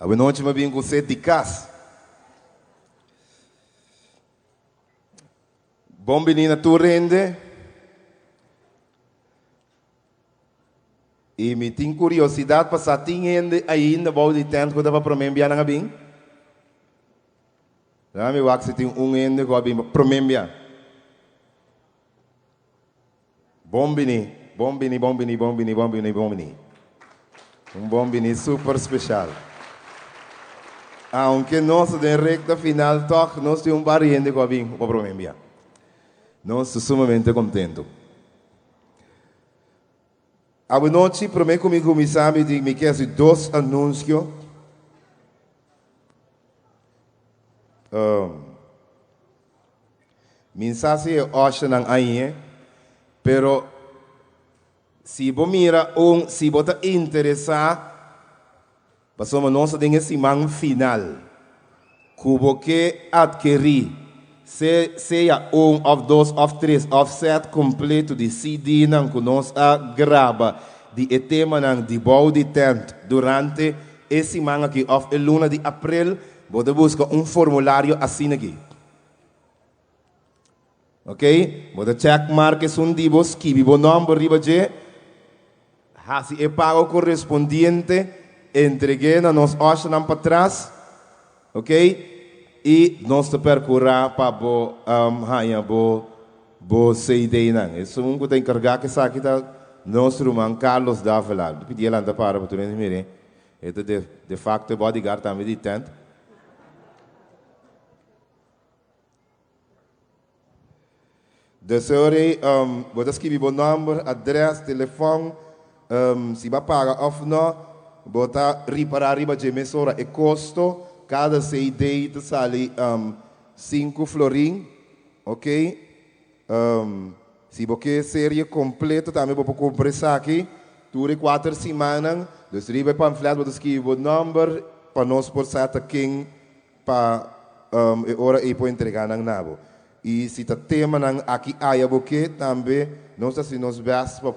Boa noite, meu bem, você de casa. Bom menina, tu rende. E me tem curiosidade para saber ainda bom de tempo que eu dava para mim enviar na bem. Já me acho que tem ende que eu bem para mim enviar. Bom bini, bom bini, bom bini, bom bini, bom bini, bom bini. Bom bini super especial. Aunque nós de recta final toque, nós temos pariente que eu bem para mim enviar. Nós estamos sumamente contentos. A boa noite, para mim comigo me sabe de me quer dois anúncios. Mensagem é hoje não aí, pero se você mira se você está interessado, passamos nossa dengue semana final, que você adquirir, seja ou dois, ou três, ou sete completo de CD não que nós grava de tema não de bom de tempo durante essa semana aqui, ou a luna de abril, você busca formulário assim aqui. Ok? Você check marque dibos, escreve o nome riba de, se é pago correspondiente, entregue na nós hoje não para trás, ok? E nós te percorrer para bo CD não. Isso é que tem encarregado que sabe que nosso irmão Carlos Dávila. Pedi ele anda para tu nem mire. Itu de facto bodyguard também de tent. Dus você escreve o nome, adresse, telefone, se vai pagar ou não, bota reparar riba de emissora e custo, cada CD te sale 5 florin, ok? Se você série completa, também vou comprar isso aqui, dure 4 semanas, dus riba panfleto, você escreve o nome, para nós por certa quem, para hora e para entregar na nabo. E se está tema aqui aí porque também nós assim nos vemos para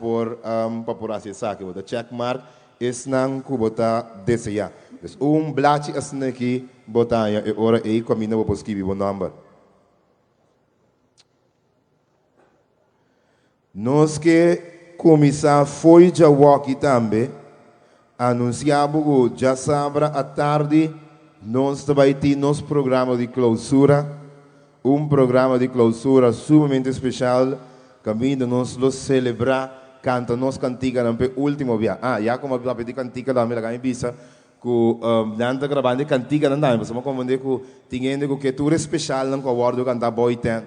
por acessar aqui o check mark esse não que botar desejar. Então blate assim aqui botar e hora aí caminho para escrever o número. Nós que começar foi já aqui também anunciamos que já sabra à tarde nós vai ter nosso programa de clausura. Programa de clausura sumamente especial, caminho nós lo celebrar, canta nos cantiga na último dia. Já como a pedir cantiga lá me laga visa, que nanda gravando cantiga não dá, mas como dizer que tinha que tudo especial não concordo cantar boy tent,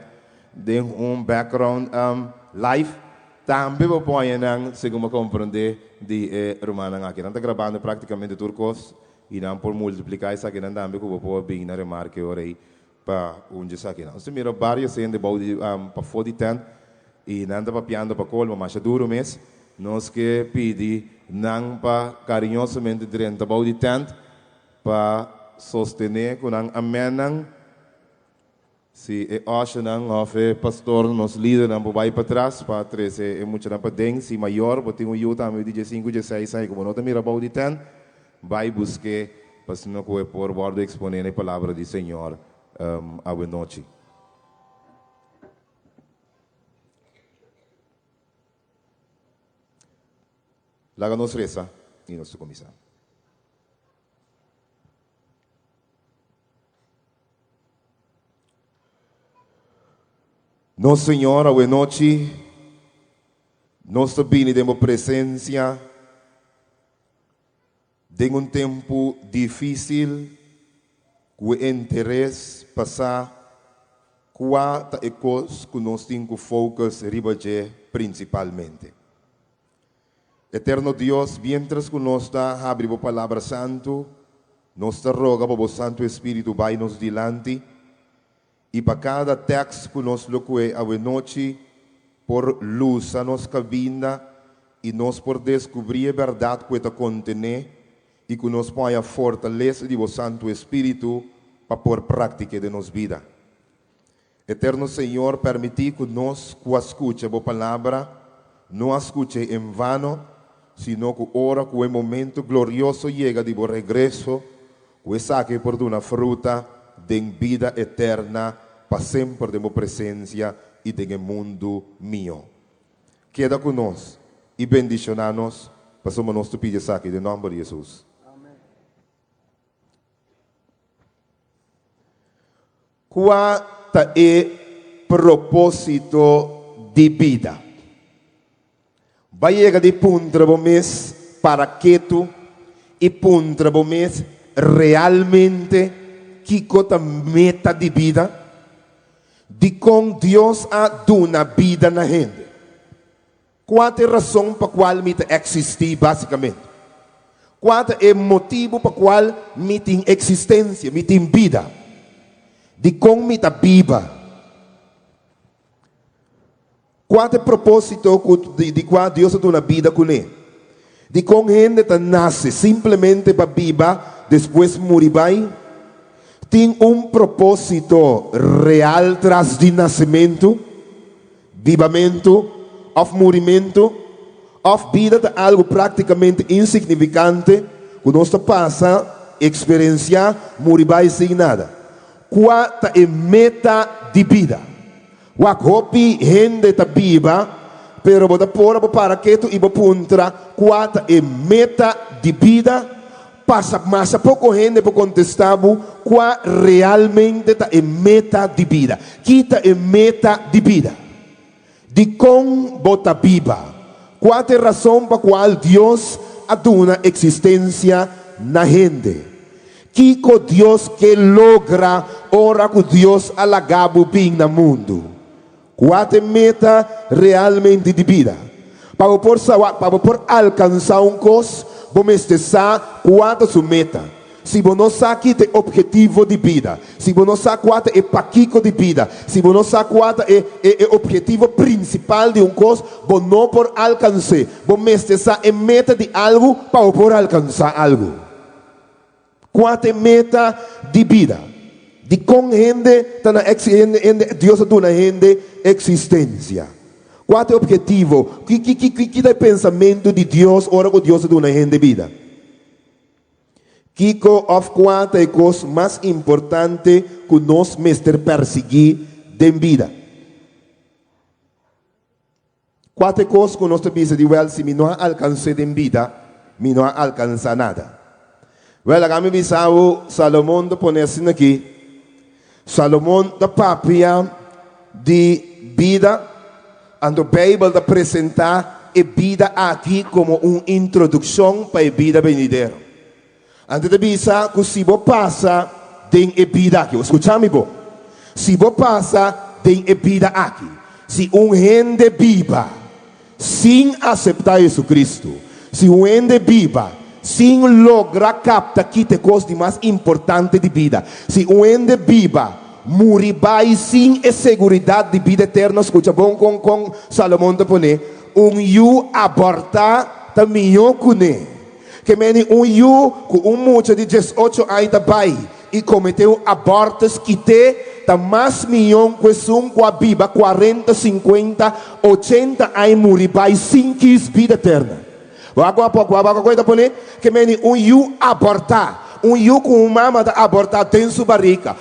de background live, também vou pôr não segundo compreender de romana aqui, nanda gravando praticamente turcos e não por multiplicar isso aqui não dá, que vou pôr bem na remarque ora aí. Para onde está aqui. Nós temos várias cenas de balde para fora de tempo e não para piando para colma, mas é duro mesmo. Nós que pedimos não para carinhosamente dentro do balde de tempo para sostener com não amenam se é hoje não houve pastor nos líder não vai para trás para três é muito não para dentro se maior porque tem eu também de 5 de 6 aí como não tem mira balde de tempo vai buscar para se não coe por bordo exponer a palavra do Senhor. A boa noite. Laga nos reza e nós começamos. Nosso Senhor, a boa noite. Nós também temos presença de tempo difícil. O interesse passar quatro ecos que nós temos focus ribaje principalmente. Eterno Deus, mientras que nós está abrindo a palavra santo, nós está roga para o Santo Espírito vai nos dilante e para cada texto que nós locuê a noite por luz a nossa cabina e nós por descobrir a verdade que está contene e que nos põe a fortaleza de vosso Santo Espírito para pôr prática de nossa vida. Eterno Senhor, permitir que nós escute a palavra, não escute em vano, sino que ora que o momento glorioso chega de regresso, Questa che por una fruta de vida eterna para sempre de minha presença e de mundo mio. Queda conosco e bendicionar-nos, passamos nosso pedido aqui, em nome de Jesus. Amém. Qual é o propósito de vida? Vai chegar de ponto mês para que tu e ponto mês realmente que a meta de vida de com Deus a dona vida na gente. Qual é a razão para qual me existir basicamente? Qual é o motivo para qual me tem existência, me tem vida? De com me está viva. Qual é o propósito de qual Deus dona vida com ele? De com gente que nasce simplesmente para viva, depois morrer. Tem propósito real tras de nascimento, vivamento, ou morimento, ou vida de algo praticamente insignificante, que nós passa experienciar, morrer sem nada. Qual é a meta de vida? Wakopi gente está viva, pero boda pora para que tu iba puntra, qual é a meta de vida? Passa mais pouco gente para contestar qual realmente é a meta de vida. Que é a meta de vida? De com bota viva. Qual é a razão para qual Deus aduna existência na gente? Que Deus que logra ora que Deus alagabo bem no mundo? Qual é a meta realmente de vida? Para por alcançar coisa, vamos testar qual é a sua meta. Se você não sabe o objetivo de vida, se você não sabe qual é o paquico de vida, se você não sabe qual é o objetivo principal de coisa, você não pode alcançar. Vamos testar a meta de algo para por alcançar algo. Qual é a meta de vida? De com gente, Deus dá na gente existência. Qual é o objetivo? Que é o pensamento de Deus, ora que Deus dá na gente vida? Qual é a coisa mais importante que nós mestre perseguir de vida? Qual é a coisa que nós temos de ver se não alcançar de vida, não alcança nada? Well, a mim bisau Salomão de poner assim aqui. Salomão da papia de vida, e a Bíblia de apresentar a vida aqui como uma introdução para a vida venidera. Antes de bisa que se você passa tem a vida aqui, escutame bom. Se você passa tem a vida aqui. Se gente viva sem aceitar Jesus Cristo, se gente viva sem lograr captar que te coisa mais importante de vida, se gente viva morrer sem a segurança de vida eterna, escuta bom com Salomão de poner, abortar também com ele. Que meni com moço de 18 anos também e cometeu abortos que tem mais milhão que são com a Bíblia 40, 50, 80 anos morrer sem que vida eterna. Agora coisa poner que meni abortar. Com uma mama da abortar dentro sua barriga.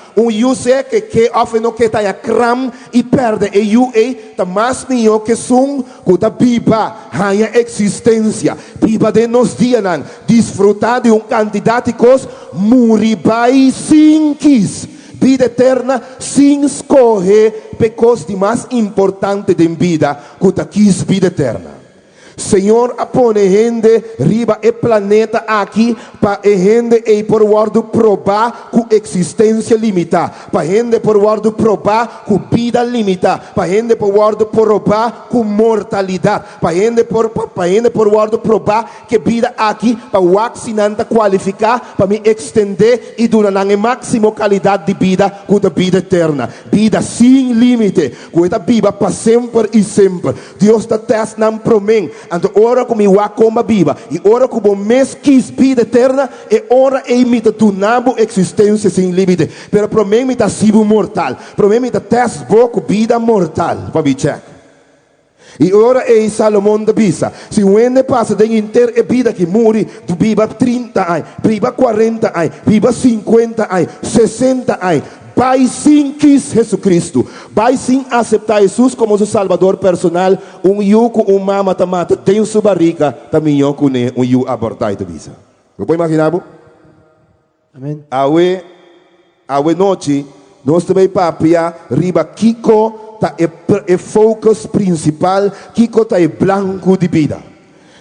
Sei que ofre no que tá a cram e perde e tá mais milhão que são com a Bíblia a existência. Bíblia de nos dias não desfrutar de candidato de coisa morrer sem quis. Vida eterna sem escorrer pecos de mais importante de vida com a quis vida eterna. Senhor, apone gente riba e planeta aqui para gente e por guardo provar com existência limitada, para gente por guardo provar com vida limitada, para gente por guardo provar com mortalidade, para gente por guardo provar que vida aqui para o assinante qualificar para me estender e dar a máxima qualidade de vida com a vida eterna, vida sem limite, com a vida para sempre e sempre. Deus está testando para mim. Então, ora como eu como a Bíblia, e ora como mês quis vida eterna, e ora eu me tunabo existência sem limite. Pero para mim me está sido mortal, para mim me está teste boco vida mortal. Para me check. E ora é Salomão da bisa. Se o ende passa de inteira vida que morre, tu viva 30 anos, viva 40 anos, viva 50 anos, 60 anos. Vai sim quis Jesus Cristo. Vai sim aceitar Jesus como seu Salvador personal. Yuko, mama mata, tem sua barriga, também eu com yu abortar da bisa. Você pode imaginar? Amém. Awe noite, nós também papia, riba Kiko, tá é focus principal, Kiko tá é branco de vida.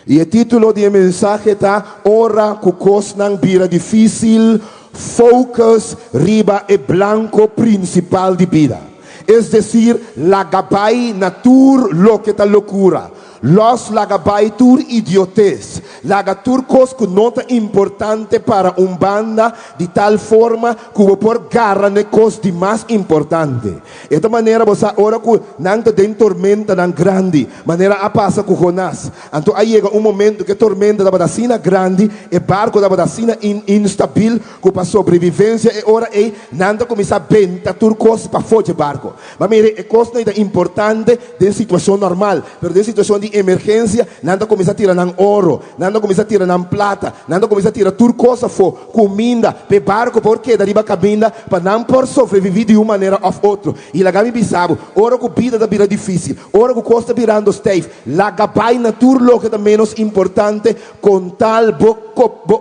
E o título da mensagem tá, ora kukos nang bira difícil, focus riba é branco principal de vida. Es decir, lagabay natur lo que ta locura. Los lagabay tur idiotez. Lagatur cos que nota importante para un banda de tal forma que por garra ne cos de más importante. Esta manera vos ahora que nanta den tormenta nan grande, manera a passa com Jonás. Então aí chega um momento que a tormenta da badacina grande, e barco da badacina instabil, que para sobrevivência e ora é nanta começa a benta tur cos para fora de barco. Mas mire, é coisa importante de situação normal, mas de situação de emergência, nada começa a tirar nan ouro, nada começa a tirar nan plata, nada começa a tirar tudo coisa for comida, pe barco porque dariba cabinda para não por sobreviver de uma maneira ou outra. E lá gami bisabo, ora com vida da vida difícil, ora com costa virando stave, lá gabai na tudo lo que é menos importante, com tal bo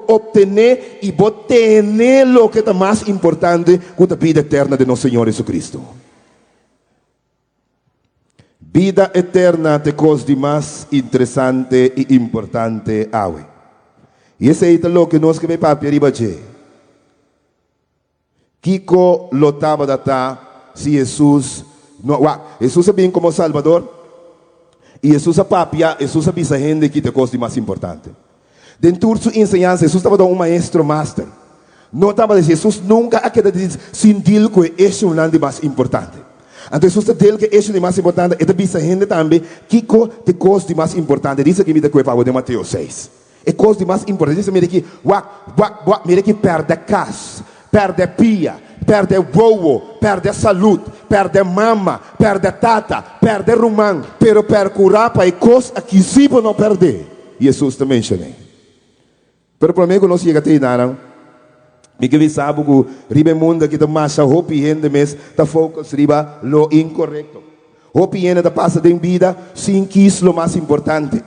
obter e bo tener lo que é mais importante, com a vida eterna de nosso Senhor Jesus Cristo. Vida eterna te coisa de mais interessante e importante awe. E esse é o que nós que vem para arriba de. Kiko lotava data se Jesus Jesus é bem como Salvador e Jesus é papia, Jesus é bisa gente que te coisa de mais importante. Dentro de sua ensinança, Jesus estava dando maestro master. Não estava dizendo Jesus nunca aquele diz sem deal com esse de mais importante. Então, Jesus dele que isso é mais importante, e também a gente também, que te coisa de mais importante, diz que me dá coisa de Mateus 6. É coisa de mais importante, diz que mira que perde casa, perde pia, perde voo, perde saúde, perde mama, perde tata, perde rumão, pero per curar para coisa que se não perder. Jesus também mencionou. Pero para mim, nós chega até nada. Mi que sabe que ribe mundo que ta massa hopi gente mes ta focus riba lo incorrecto. Hopi gente ta passa de vida sem quis lo mais importante.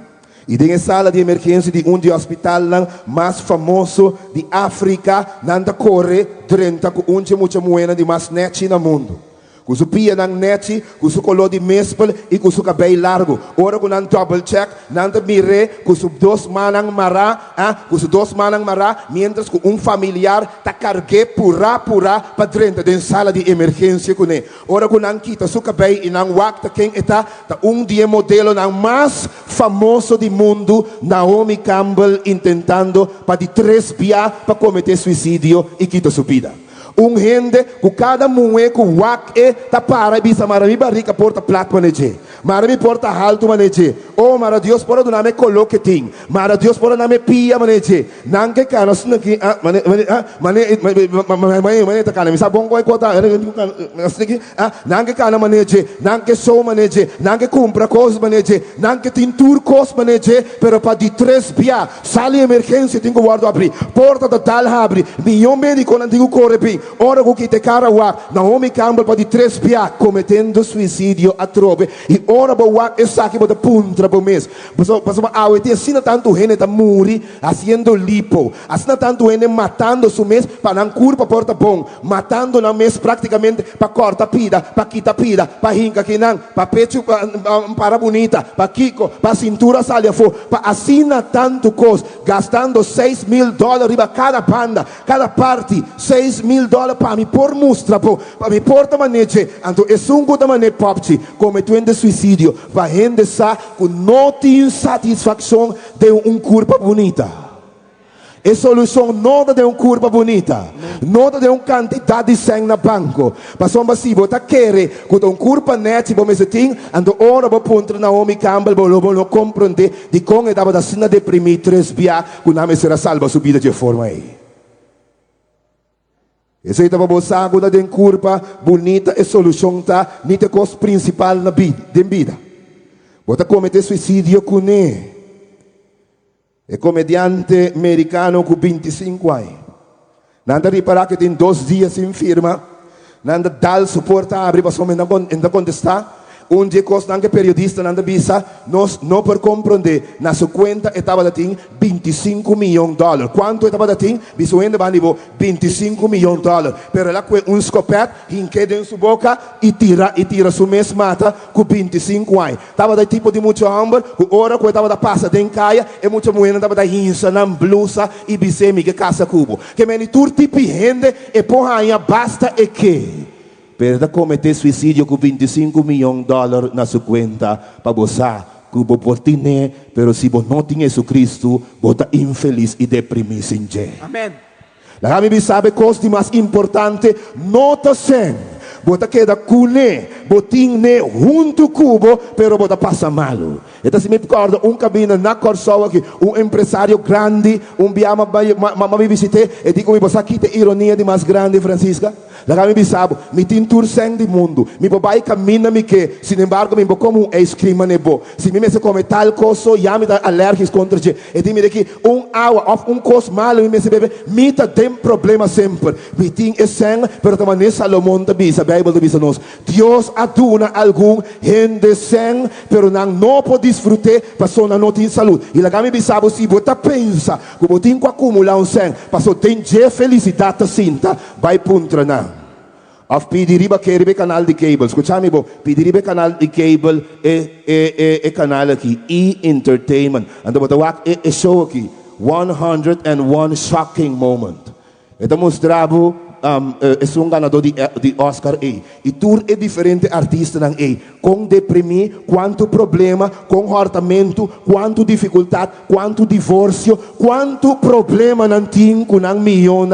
E tem sala de emergência de de hospital mais famoso de África, nanda corre 30 com muita moeda de mais net no mundo. Com su pia nang neti, com su color de mespel e com su cabelo largo. Ora com nan double check, nanda mire, com su dos manang mara, com su dos manang mara, mientras com familiar ta cargue pura para dentro de sala de emergência com ele. Ora com nan kita su cabelo e nan wakta quem está, ta dia modelo nang mais famoso do mundo, Naomi Campbell intentando para de 3 dias para cometer suicídio e quita sua vida. Gente com cada moe com wak ta para bisa marami barrica porta plat maneje marami porta alto maneje oh mara Dios pora do name coloque ting mara Dios pora name pia maneje nanke kana snaki mane ta kana misa bongo kota snaki nanke kana maneje nanke so maneje nanke compra cos maneje nanke tintur cos maneje pero pa di 3 via sali emergência tingo guardo apri porta da tal abri milhão médico não tingo corre pi. Ora com que te cara Naomi Campbell para de 3 pia cometendo suicídio a trove e ora boa é saque para puntra por mês. Passou a awete assina tanto gente tá muri haciendo lipo, assina tanto gente matando su mês para não curva porta bom, matando na mês praticamente para corta pida, para quita pida, para hinca que não, para pecho para bonita, para kiko, para cintura salia fo, para assina tanto cos, gastando $6,000 riba cada banda, cada parte, $6,000 para me por mostra para me porta maneje então é sungo da maneira popchi cometendo suicídio vai render sa com não tem satisfação de corpo bonita é solução nada de corpo bonita nada de quantidade de sangue na banco passou assim bota querer com corpo net bom esse ting então ora vou ponto Naomi Campbell vou compreender de como é dava da sina deprimir 3 via com nome será salva sua vida de forma aí. Esse aí estava bolsado de curva bonita e solução tá nita coisa principal na vida. Bota comete suicidio con ele. É comediante americano com 25 anos. Nanda reparar que tem 2 dias sem firma. Nanda dá suporte a abrir para somente ainda contestar. Dia que periodista nanda bisa, nós não por compreender, na sua conta estava da ting $25 milhões. Quanto estava da ting? Biso ainda vai nível $25 milhões. Pero lá com escopete, hinquede em sua boca e tira sua mesma mata com 25 anos. Estava da tipo de muito hambre, o hora que estava da passa de caia, e muita mulher estava da hinsa, na blusa e bisemi que caça cubo. Que meni tur tipo gente e porra basta e que perda cometer suicídio com $25 milhões na sua conta para você que você pode ter, pero se você não tem Jesus Cristo, você está infeliz e deprimido sem Deus. Amém. La Biblia sabe coisa mais importante, nota sem. Você queda com ele, você junto cubo, pero você passa mal. Então se me recorda cabina na Corsol aqui, empresário grande, biama me visitei e digo me você aqui tem ironia de mais grande, Francisca. La Biblia sabe, me tem tour sem do mundo, me papai caminha me que, sin embargo me como escrima nebo. Se me se come tal coisa, já me dá alérgicos contra je. E digo me que água ou coisa malo me se bebe, me tem problema sempre. Me tem sem, pero também Salomão da bisa, Bíblia da bisa nós. Deus aduna algum gente sem, pero não pode desfrutar, pessoa não tem saúde. E la Biblia sabe se você pensa, como tem que acumular sem, pessoa tem felicidade cinta, vai puntra não. Of pidiriba keribe canal de cable. Escutami bo, pidiribe canal de cable e canal aqui, E-Entertainment. Ando batawak show aqui, 101 Shocking Moment. Ito mostrabo é um ganador de Oscar A. E tour é diferente artista ng A. Com deprimi, quanto problema, com hartamento, quanto dificuldade, quanto divórcio, quanto problema não tem com ang milhão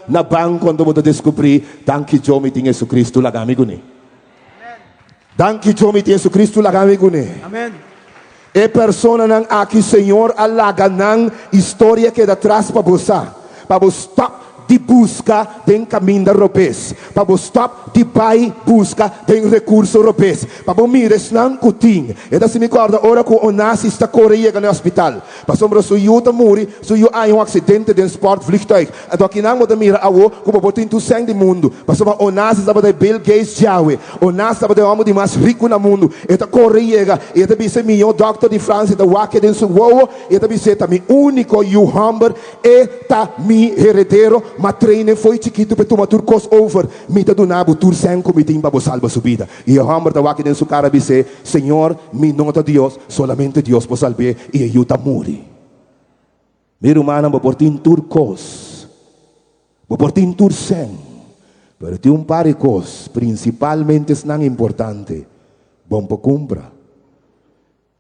na banco quando você descobrir, tanque Joe me tem Jesus Cristo lagami guni. Tanque Joe me tem Jesus Cristo lagami guni. Amém. E persona ng aqui Senhor alaga ng história que da trás para você stop de busca tem caminho europeu, para você stop de pai busca tem recurso europeu, para você mires não cutin. E se me acorda ora que o nasi está Coreia no hospital, para sombra suyo ta muri, suyo há acidente de sport vliegtuig. Então aqui não pode mirar ao como botin tu sangue do mundo, para sombra o nasi estava de Bill Gates Jawe, o nasi estava de homem de mais rico no mundo. Eta Coreia, eta bise milhão doctor de França, eta wake den su wowo, eta bise ta mi único you humber, eta mi heredero. Mas treine foi chiquito para tomar tur cos over, me tá do nabo tur sem comitim para salvar sua vida. E o hammer tá aqui dentro sua cara dizer, Senhor, me nota Deus, solamente Deus pode salvar e eu tá morrer. Meu humano vou portin tur cos, vou portin tur sem, pero tem par de cos, principalmente não importante, bom para comprar.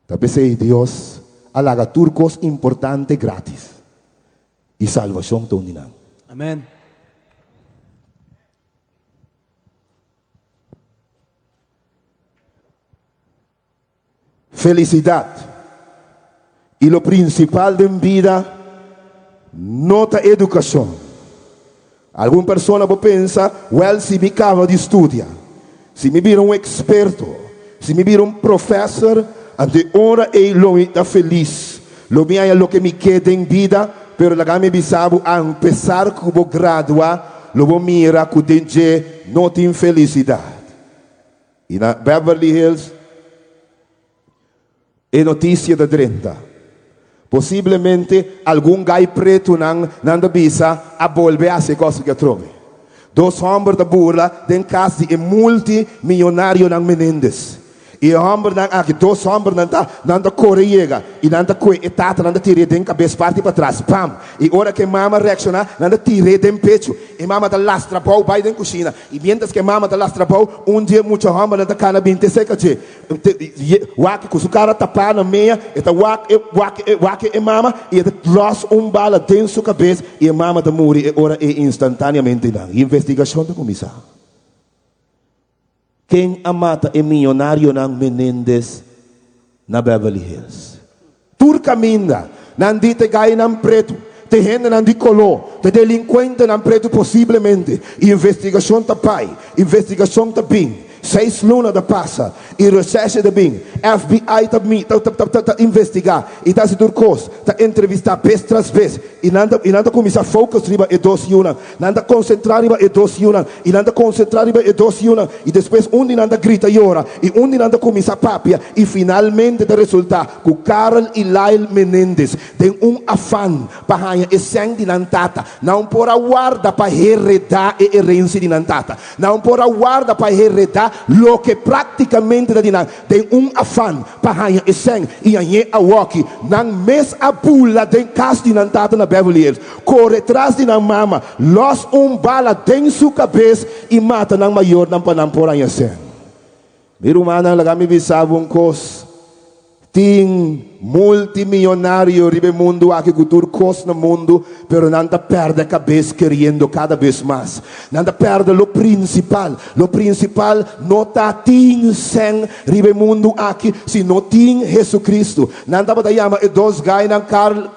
Talvez Deus alaga tur cos importante grátis e salvação tão dinam. Amém. Felicidade. E o principal da vida, nota educação. Alguma pessoa pode pensar, well, se me acaba de estudar, se me vira experto, se me vira professor, ante ora eu estou feliz. Lo mia é o que me queda em vida. Pero la gami bisabu a pesar que vou graduar, lo vou mira que tem não tem felicidade. E na Beverly Hills é notícia da 30. Possivelmente algum gai preto não bisa a volver a ser coisa que trove. 2 homens da burla den casa de multimilionário ng Menendez. E o homem aqui 2 homens não tá Coreia e não tá coi etata não tá tirei den cabeça parte para trás pam e hora que mama reacciona não tá tirei den pecho e mama tá lastra pau vai den cozinha e mientras que mama tá lastra pau dia muito homem não tá cana 26 che wak com sua cara tapada meia e tá wak e mama e tá lost bala dentro sua cabeça e mama tá morrer e hora é instantaneamente não investigação da comissão. Quem amata é milionário ng Menendez na Beverly Hills. Tur caminha, nandito gaya ng preto, te gente ng color, te delinquente ng preto possivelmente, investigação ta pai, investigação ta bing, 6 lunas da passa, e recherche de bem, FBI tá investigar, e tá se turcos, tá entrevistar vez tras vez, e nada começar a focus riba e 2 yunan, nada concentrar riba e 2 yunan, e nada concentrar riba e 2 yunan, e depois nada grita e ora, e nada começa papia, e finalmente da resultar, com Carl e Lyle Menendez, tem afã para ganhar e sangue de nantata, não por a guarda para heredar e herança de nantata, não por a guarda para heredar lo que praticamente da dinan, tem afã para ganhar e sangue, e ganhar a walkie, não mes a pula tem casa de nantata na Beverly Hills, corre atrás de na mama, los bala tem sua cabeça e mata na maior não para não por ganhar sangue. Miro mana lagami bisabong kos ting multimilionário ribe mundo aqui cultura cos no mundo, pero nada perde a cabeça querendo cada vez mais. Nada perde lo principal não está ting sem ribe mundo aqui, se não ting Jesus Cristo. Nada para chama e dos gainan Carl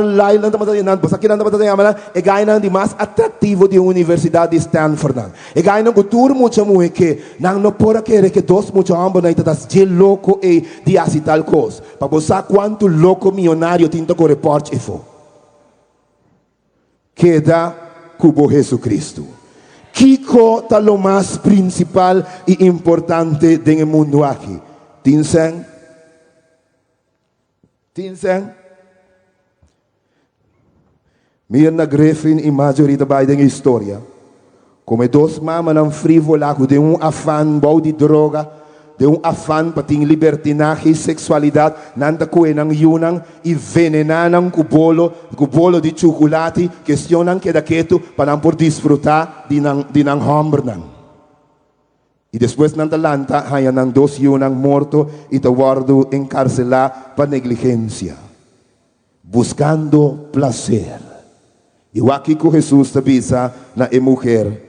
Lyle, nada para nada, mas aqui nada para chama e gainan de mais atrativo de universidade de Stanford. E gainan cultura muito muito que não pode querer que dos muito ambos na das de louco e de asital cos. Sabe quanto louco milionário tinha com repórter e foi? Queda cubo Jesus Cristo. Kiko está o mais principal e importante do mundo aqui. Tinsen? Minha Griffin e maioria da história. Como dois mamas não frivolaco de afã bom de droga, de afã para ter libertinaje e sexualidade, nanda ko ng yunang envenenan cubolo de chocolate, questionan que daqueto para não por desfrutar de nang hamburger. E depois nanda lanta, haya nang 2 yunang morto e tawardo encarcelar para negligência, buscando placer. E o aqui com Jesus tabisa na mulher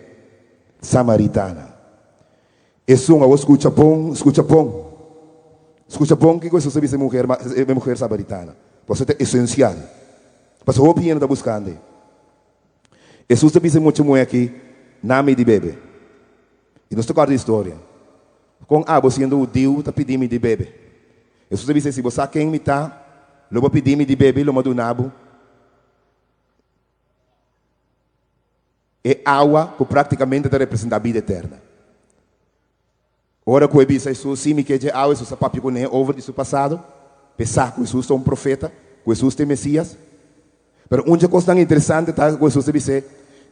samaritana. Isso não escuta bom que isso sabe ser mulher samaritana. Você é essencial. Mas o opinião está buscando. Jesus sabe ser muito aqui, nome de bebê. E nós tocamos a história. Com você sendo o Deus, está pedindo de bebê. Jesus sabe ser se você quem me está, eu vou pedir de bebê, eu mando nabo. É água que praticamente representa a vida eterna. Ora que eu disse Jesus, sim, me quer dizer, Jesus é papi com over de seu passado, pensar que Jesus é profeta, que Jesus é Messias. Mas uma coisa tão interessante tá que Jesus disse,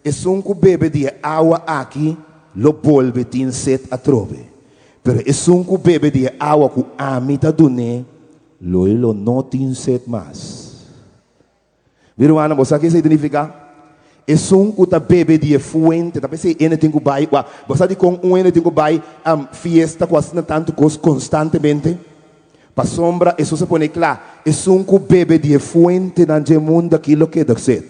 é que bebe de água aqui, lo volve tin set a trove. Pero é que bebe de água que a mita dune, lo não tin set mais. Viram, Ana, você que significa? É que tá bebe de fuente, tá pensando em tem que vai, você de com tem que vai fiesta quase tanto coisa constantemente. Para sombra, isso se põe claro. É que bebe de fuente na mundo aquilo que dá sed.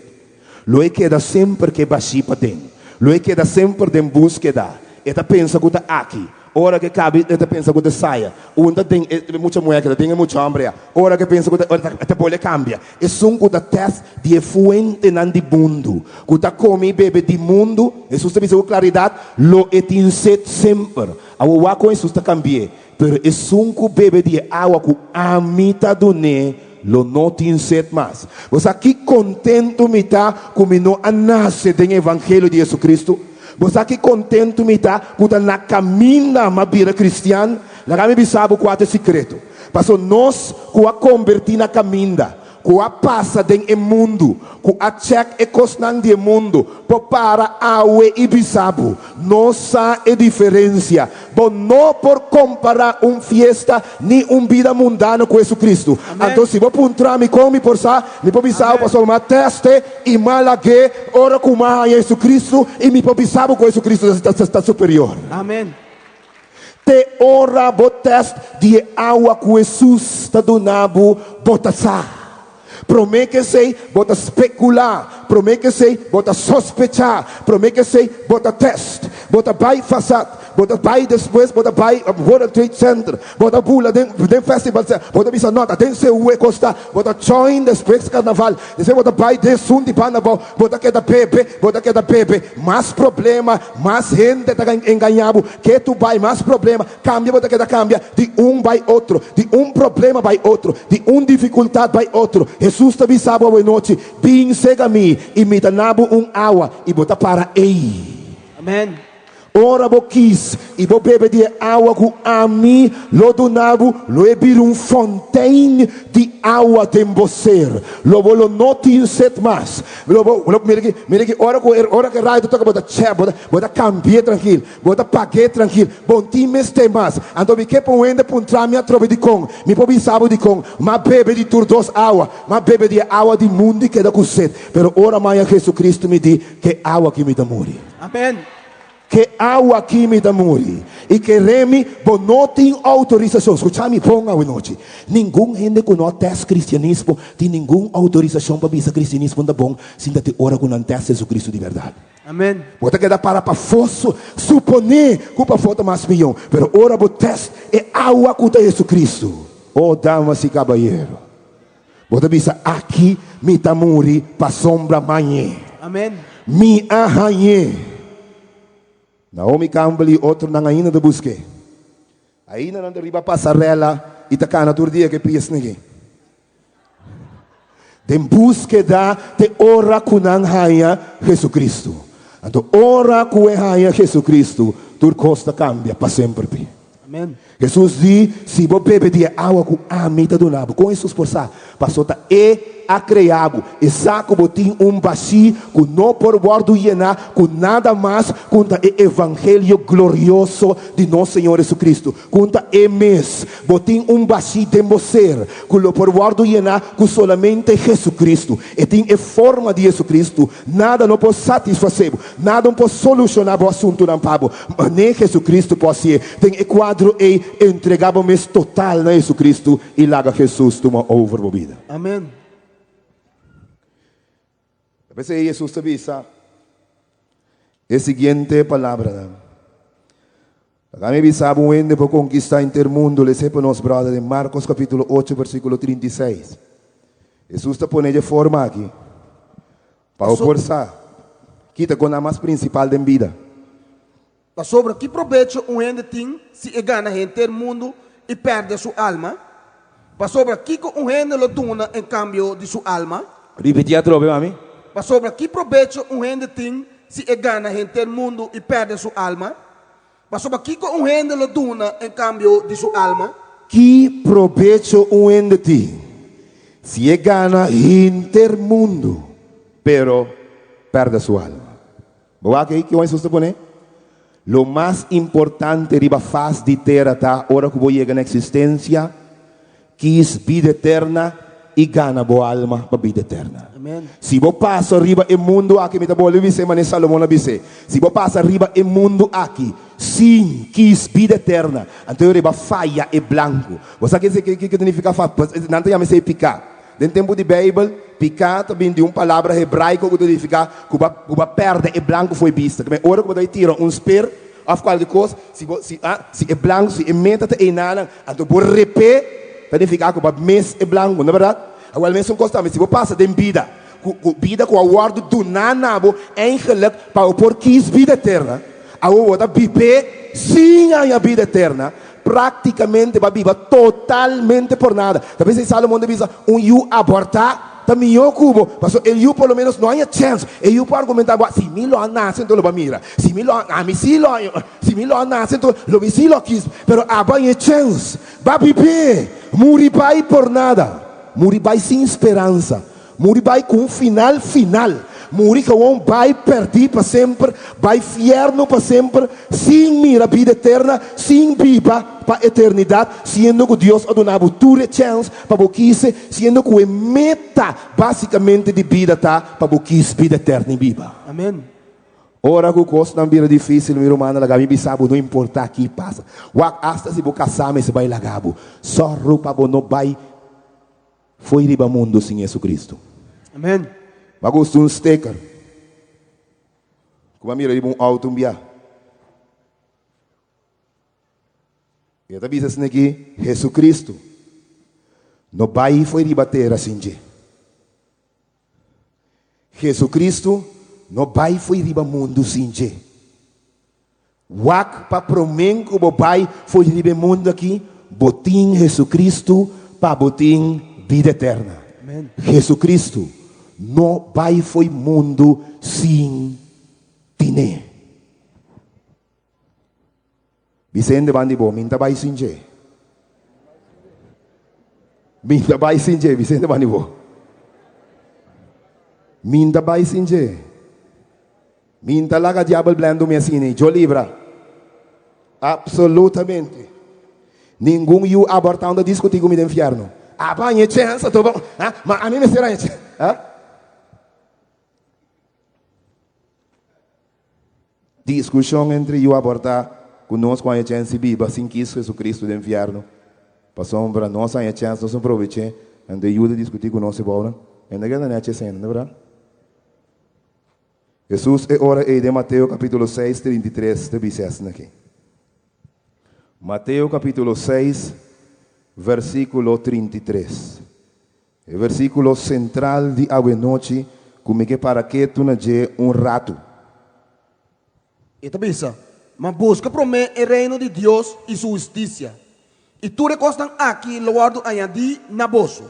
Lo é que dá sempre que baixi para dentro. Lo é que dá sempre de búsqueda. E tá pensa que tá aqui. Ora que cabe, ele pensa que saia. Onda tem muita mulher que tem muita hambre. Ora que pensa que até pode cambia. É que da teste de fuente nan de mundo. Que tá come bebe de mundo. Jesus tem com claridade. Lo etinset sempre. A uva com Jesus tá cambie. Pero é que bebe de água que a mita do ne. Lo não tem set mais. Você aqui contento me tá como não nasce do evangelho de Jesus Cristo. Você aqui contento me está quando na caminha uma vida cristiana, na caminha sabe qual é o secreto. Passou nós que a convertir na caminha, que a passa do mundo, que a check e cosnan do mundo, para awe e bisabo, nossa é diferença. Bom, não por comparar fiesta nem vida mundana com Jesus Cristo. Então se vou puntar me come por sa, me pobisabo passou uma teste e malague, ora com Jesus Cristo e me pobisabo com Jesus Cristo está superior. Amém. Te ora botest de água que Jesus está donando botasar. Promete sei, bota especular, promete sei, bota sospechar, promete sei, bota teste, bota vai façar, bota pai depois, bota pai, World Trade Center, bota pula, den festival, bota bisa nota, den se ue costa, bota join depois carnaval, depois bota pai de sundi panabal, bota que da pepe, mais problema, mais gente tá enganado, que tu vai mais problema, cambia, bota que da cambia, de vai outro, de problema vai outro, de dificuldade vai outro. Jesus te bisaba boa noite, bem cega me, e me danabo água, e bota para ei. Amen. Ora bo quis, e bo bebe de água com a mim, lo donavo, lo ebir fontaine de água tem você, lo volo noti set mais, mire que ora que raio toca bota bota cambiar tranquilo, bota paguei tranquilo, bom time este mais, então me que poende puntra minha trove de com, me pobi sabo de com, ma bebe de turdos água, ma bebe de água de mundo que da com set, pero ora mais Jesus Cristo me di que água que me dá morrer. Amen. Que água aqui me dá morrer. E que remi, bom, não tem autorização. Escuta-me, ponga a noite. Nenhum gente que não testa cristianismo tem nenhuma autorização para pensar cristianismo da bom, se ainda te ora com não testa Jesus Cristo de verdade. Amen. Bota que dá para fosso, suponer que para foto mais milhão. Pero ora, bota teste, é água com Jesus Cristo. Oh, damas e caballeros. Bota bisa, aqui me dá morrer para sombra manhã. Amen. Me arranhei. Naomi Campbell outro na ainda de busque. Ainda não derriba passarela e tá cana todo dia que pies ninguém. Dem busque da te ora kunan haya Jesus Cristo. Então ora ku haya Jesus Cristo, tur costa cambia para sempre. Amen. Jesus diz, se você bebe de água com a mita do nabo, com isso esforçar, passou tá a criado, e saco botim baci, com não por bordo llenar, com nada mais, com o evangelho glorioso de nosso Senhor Jesus Cristo, com mes, botim baci de você, com o por bordo llenar, com solamente Jesus Cristo, e tem a forma de Jesus Cristo, nada não pode satisfazer, nada não pode solucionar o assunto não pabo, nem Jesus Cristo pode ser, tem o quadro e entregamos total na Jesus Cristo, e lá Jesus toma over a vida. Amen. Pensei, Jesus te avisa a seguinte palavra. Acá me avisaba un ende por conquistar intermundo, le sepa nos brother de Marcos capítulo 8, versículo 36. Jesus te pone de forma aqui, para forçar, quita com a mais principal da vida. Para sobre que proveito ende tem se gana intermundo e perde sua alma? Para sobre que ende lo dona em cambio de sua alma? Repetia trobe, mami. Para sobre que proveito ende tem se gana intermundo e perde sua alma? Para sobre que ende lo dona em cambio de sua alma? Que proveito ende tem se gana intermundo, pero perde sua alma? Boa que Jesus te pone? Lo mais importante riba faz de terra tá ora que você chega na existência, quis vida eterna e gana boa alma para vida eterna. Amen. Se você passa riba o mundo aqui, me tá bom levar semana Salomão na bise. Se você passa riba o mundo aqui, sim, quis vida eterna, então riba falha e branco. Você sabe que significa falha? Não tem a sei picar. No tempo de Bíblia, picar também de uma palavra hebraica que significa que você perde e branco foi vista. Também ora que você tira speer of qualquer coisa, se é branco, se é meta e nada, então você repete, significa que você mês é branco, não é verdade? Agora mesmo costa, se você passa de vida com a word do nanabo, eigenlijk para por quis vida eterna, agora você vive sim a vida eterna. Praticamente vai viver totalmente por nada. Talvez em Salomão diz you abortar, também eu cubo, mas ele you pelo menos não há chance. Ele pode argumentar, se me lo nasce então lo mira, se me lo nasce então lo visilo quis, pero vai chance, vai viver, morir vai por nada, morir vai sem esperança, morir vai com um final. Morir que um vai perder para sempre, vai inferno para sempre, sem mira vida eterna, sem viva para a eternidade, sendo que Deus ha donado tua chance para você, sendo que a meta basicamente de vida tá para você vida eterna e viva. Amen. Ora que o custo não vira difícil, meu irmão, lá gabi bisabo não importa o que passa. Hasta se você casar, mas vai lagabo. Só roupa não vai foi riba mundo sem Jesus Cristo. Amen. Bagus um sticker. Como mira um auto E tá bisa aqui, Jesus Cristo. No bai foi ribater assim. Jesus Cristo, no bai foi riba mundo assim. Wak pa promen que o bai foi riba mundo aqui, botim Jesus Cristo para botim vida eterna. Amen. Jesus Cristo, no bai foi mundo sem tine. Vicente Bandibo, minta bai sinje. Minta bai sinje, Vicente Bandibo. Minta bai sinje. Minta laga diablo blando me assine, jo libra. Absolutamente. Nenhum you abortando discutir comigo no inferno. Apanha chance, tô bom. Mas a mim me será isso. Discussão entre you abortar conosco a chance biba sem que isso Jesus Cristo do inferno. Passou para nós a chance, nós aproveitamos e ajuda a discutir com nós agora. Ainda que não é assim, não é verdade? Jesus é ora de Mateus capítulo 6, 33, te bisesna aqui. Mateus capítulo 6, versículo 33. É o versículo central de a noite, como que para que tu não rato. Ita bisa, mas busca prome o reino de Deus e sua justiça. E tu recostam aqui, loado añadi na bolso.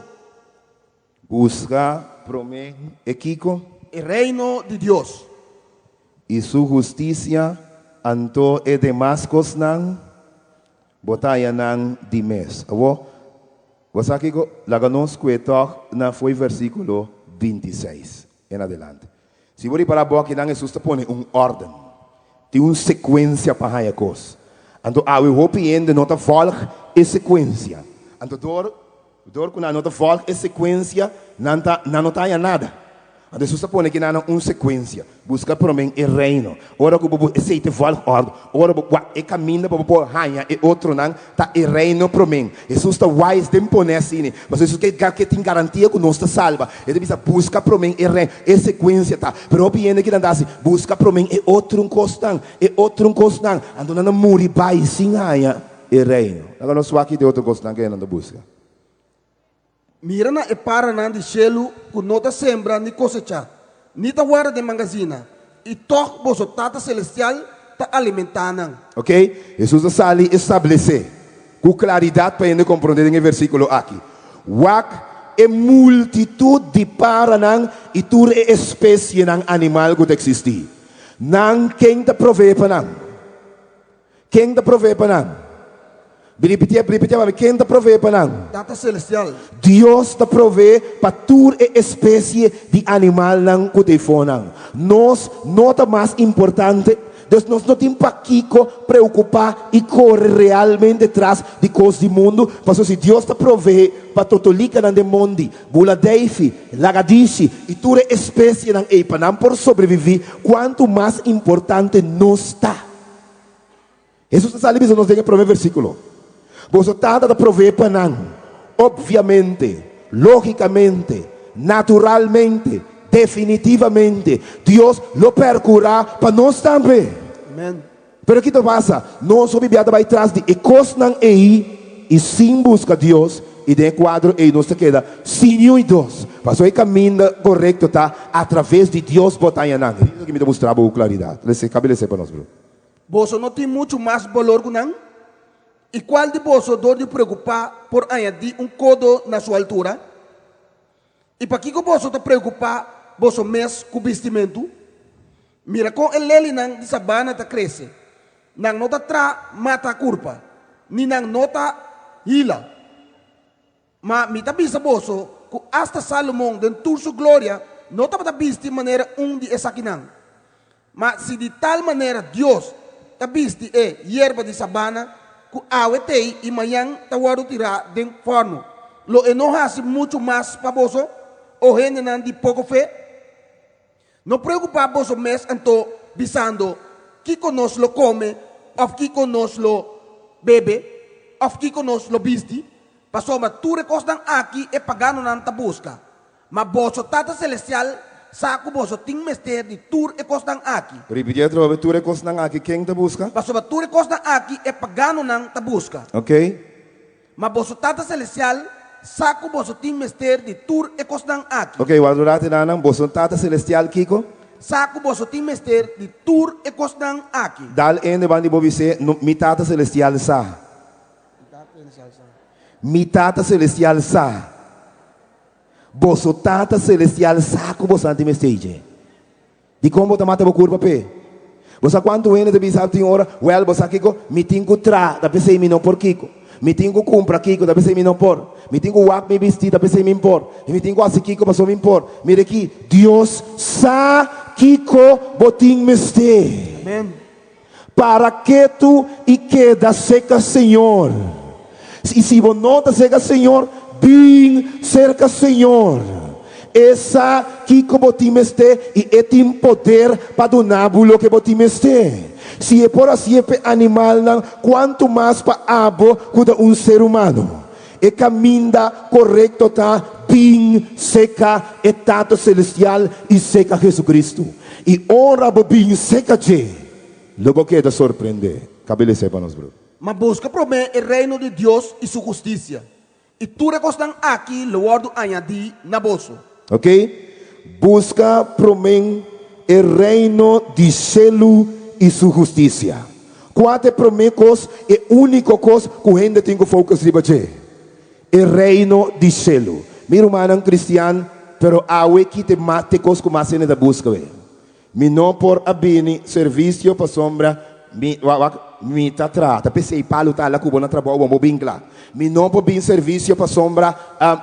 Busca, prome, Kiko, O reino de Deus. e sua justiça, anto e Damascus nang, botaya nang dimes. Abo, você aqui, laganos cuetok na foi versículo 26, em adelante. Se você para a boca, não Jesus está põe ordem. Tem uma sequência para a coisa. Então, eu vou pedir nota volg e sequência. Então, door que nota volg e sequência, não nota nada. Então, Jesus está pondo aqui uma sequência. Busca para mim o reino. Ora que eu aceite volg ordem. Ora que caminho para pôr rainha e outro não tá o reino para mim. Jesus está wise de pôr assim. Mas Jesus que tem garantia que nós está salva. Ele diz busca para mim o reino. E sequência tá. Pero piende que não dá assim. Busca para mim e outro costão. E outro costão. Então não muri vai sem rainha o reino. Agora nós aqui de outro costão que não busca. Mira na e para na de selo, que nota sembra ni cosecha. Ni ta guarda de magazina. E toc boso tata celestial ta alimentando. Ok? Jesus está ali estabelecer com claridade para ele compreender em versículo aqui. Wak é multitud de paranan e tur é espécie ng animal que existe. Nang quem te provee para nan? Quem te provee para nan? Biripitia, quem te provee para nan? Tata celestial. Deus te provee para tur e espécie de animal nang kutefonan. Nos nota mais importante, Deus nós não tem para Kiko preocupar e correr realmente atrás de coisas do mundo, mas se Deus te provee para totolica nang demondi, bula deifi, lagadishi e tur e espécie nang eipanam por sobreviver, quanto mais importante nos está. Jesus está ali, nos tem que prover versículo. Você está a prover para nós, obviamente, logicamente, naturalmente, definitivamente, Deus lo percurá para nós também. Amen. Pero o que passa? Nós somos vai atrás de encostam aí e sem busca Deus e de quadro aí nós queda sem um e dois. Passou o caminho correto tá através de Deus botar em nós. Isso que me mostrava com claridade. Estabelecer para nós, bro. Boso não tem muito mais valor que não. E qual de boso dor de preocupar por añadir codo na sua altura? E para que boso te preocupar, boso mes com vestimento? Mira com el leli nang di sabana ta cresce. Nang nota tra mata curpa. Ni nang nota hila. Ma mi bisa boso, que hasta Salomão den tur su gloria, nota para visti maneira de esakinang. Ma se de tal maneira Deus ta visti hierba de sabana, que awetei e manhã ta waru tirar den forno. Lo enojas muito mais para boso, o gente nan de pouco fé. Não preocupar boso mes anto bisando que conosco lo come, ou que conosco lo bebe, ou que conosco lo visti. Pasoma tu recostan aqui e pagano nan ta busca. Ma boso tata celestial saco boso ting mester di tour e costang aqui. Ripetia trove tu recosnang aqui quem te busca? Baso ba tour e costang aqui é pagano nang tabusca. Ok? Mas boso tata celestial, saco boso ting mester di tour e costang aqui. Ok, wadurate nanang boson tata celestial kiko. Saco boso ting mester di tour e costang aqui. Dal ende bandi bobise mi tata celestial sa. Mi tata celestial sa. Boso tata celestial sa ko bosan ti message. Di como tamata bo curva pe. Bosa quanto ene de bisa tin ora, well bosa kiko mi tingo tra da pese mi no por kiko. Mi tingo compra kiko da pese mi no por. Mi tingo wak mi vesti da pese mi impor. E mi tingo asi kiko paso mi impor. Mire aqui, Dios sa kiko botin meste. Amen. Para que tu e queda seca, Senhor. E se você não está seca, Senhor, bem cerca, Senhor. Essa que como timeste e tem poder para donar o que timeste. Se é por assim é animal, não, quanto mais para abo cuida ser humano. E caminha correto tá bem seca e tato celestial e seca Jesus E ora bem seca je. Logo queda surpreender. Cabelo sepa nos bro. Mas busca prometer o reino de Deus e sua justiça. E tu recostam aqui, o ordo añadir na bolso. Ok? Busca prometer o reino de céu e sua justiça. Quatro promessas é a única coisa que a gente tem que focar em. O reino de céu. Meu irmão cristiano, pero awe que te mate coisas que mais ainda busca. Mi não por abini serviço para sombra mi ta trata pensei palo tá lá cubo na trabalho bom bingla mi não por bem serviço para sombra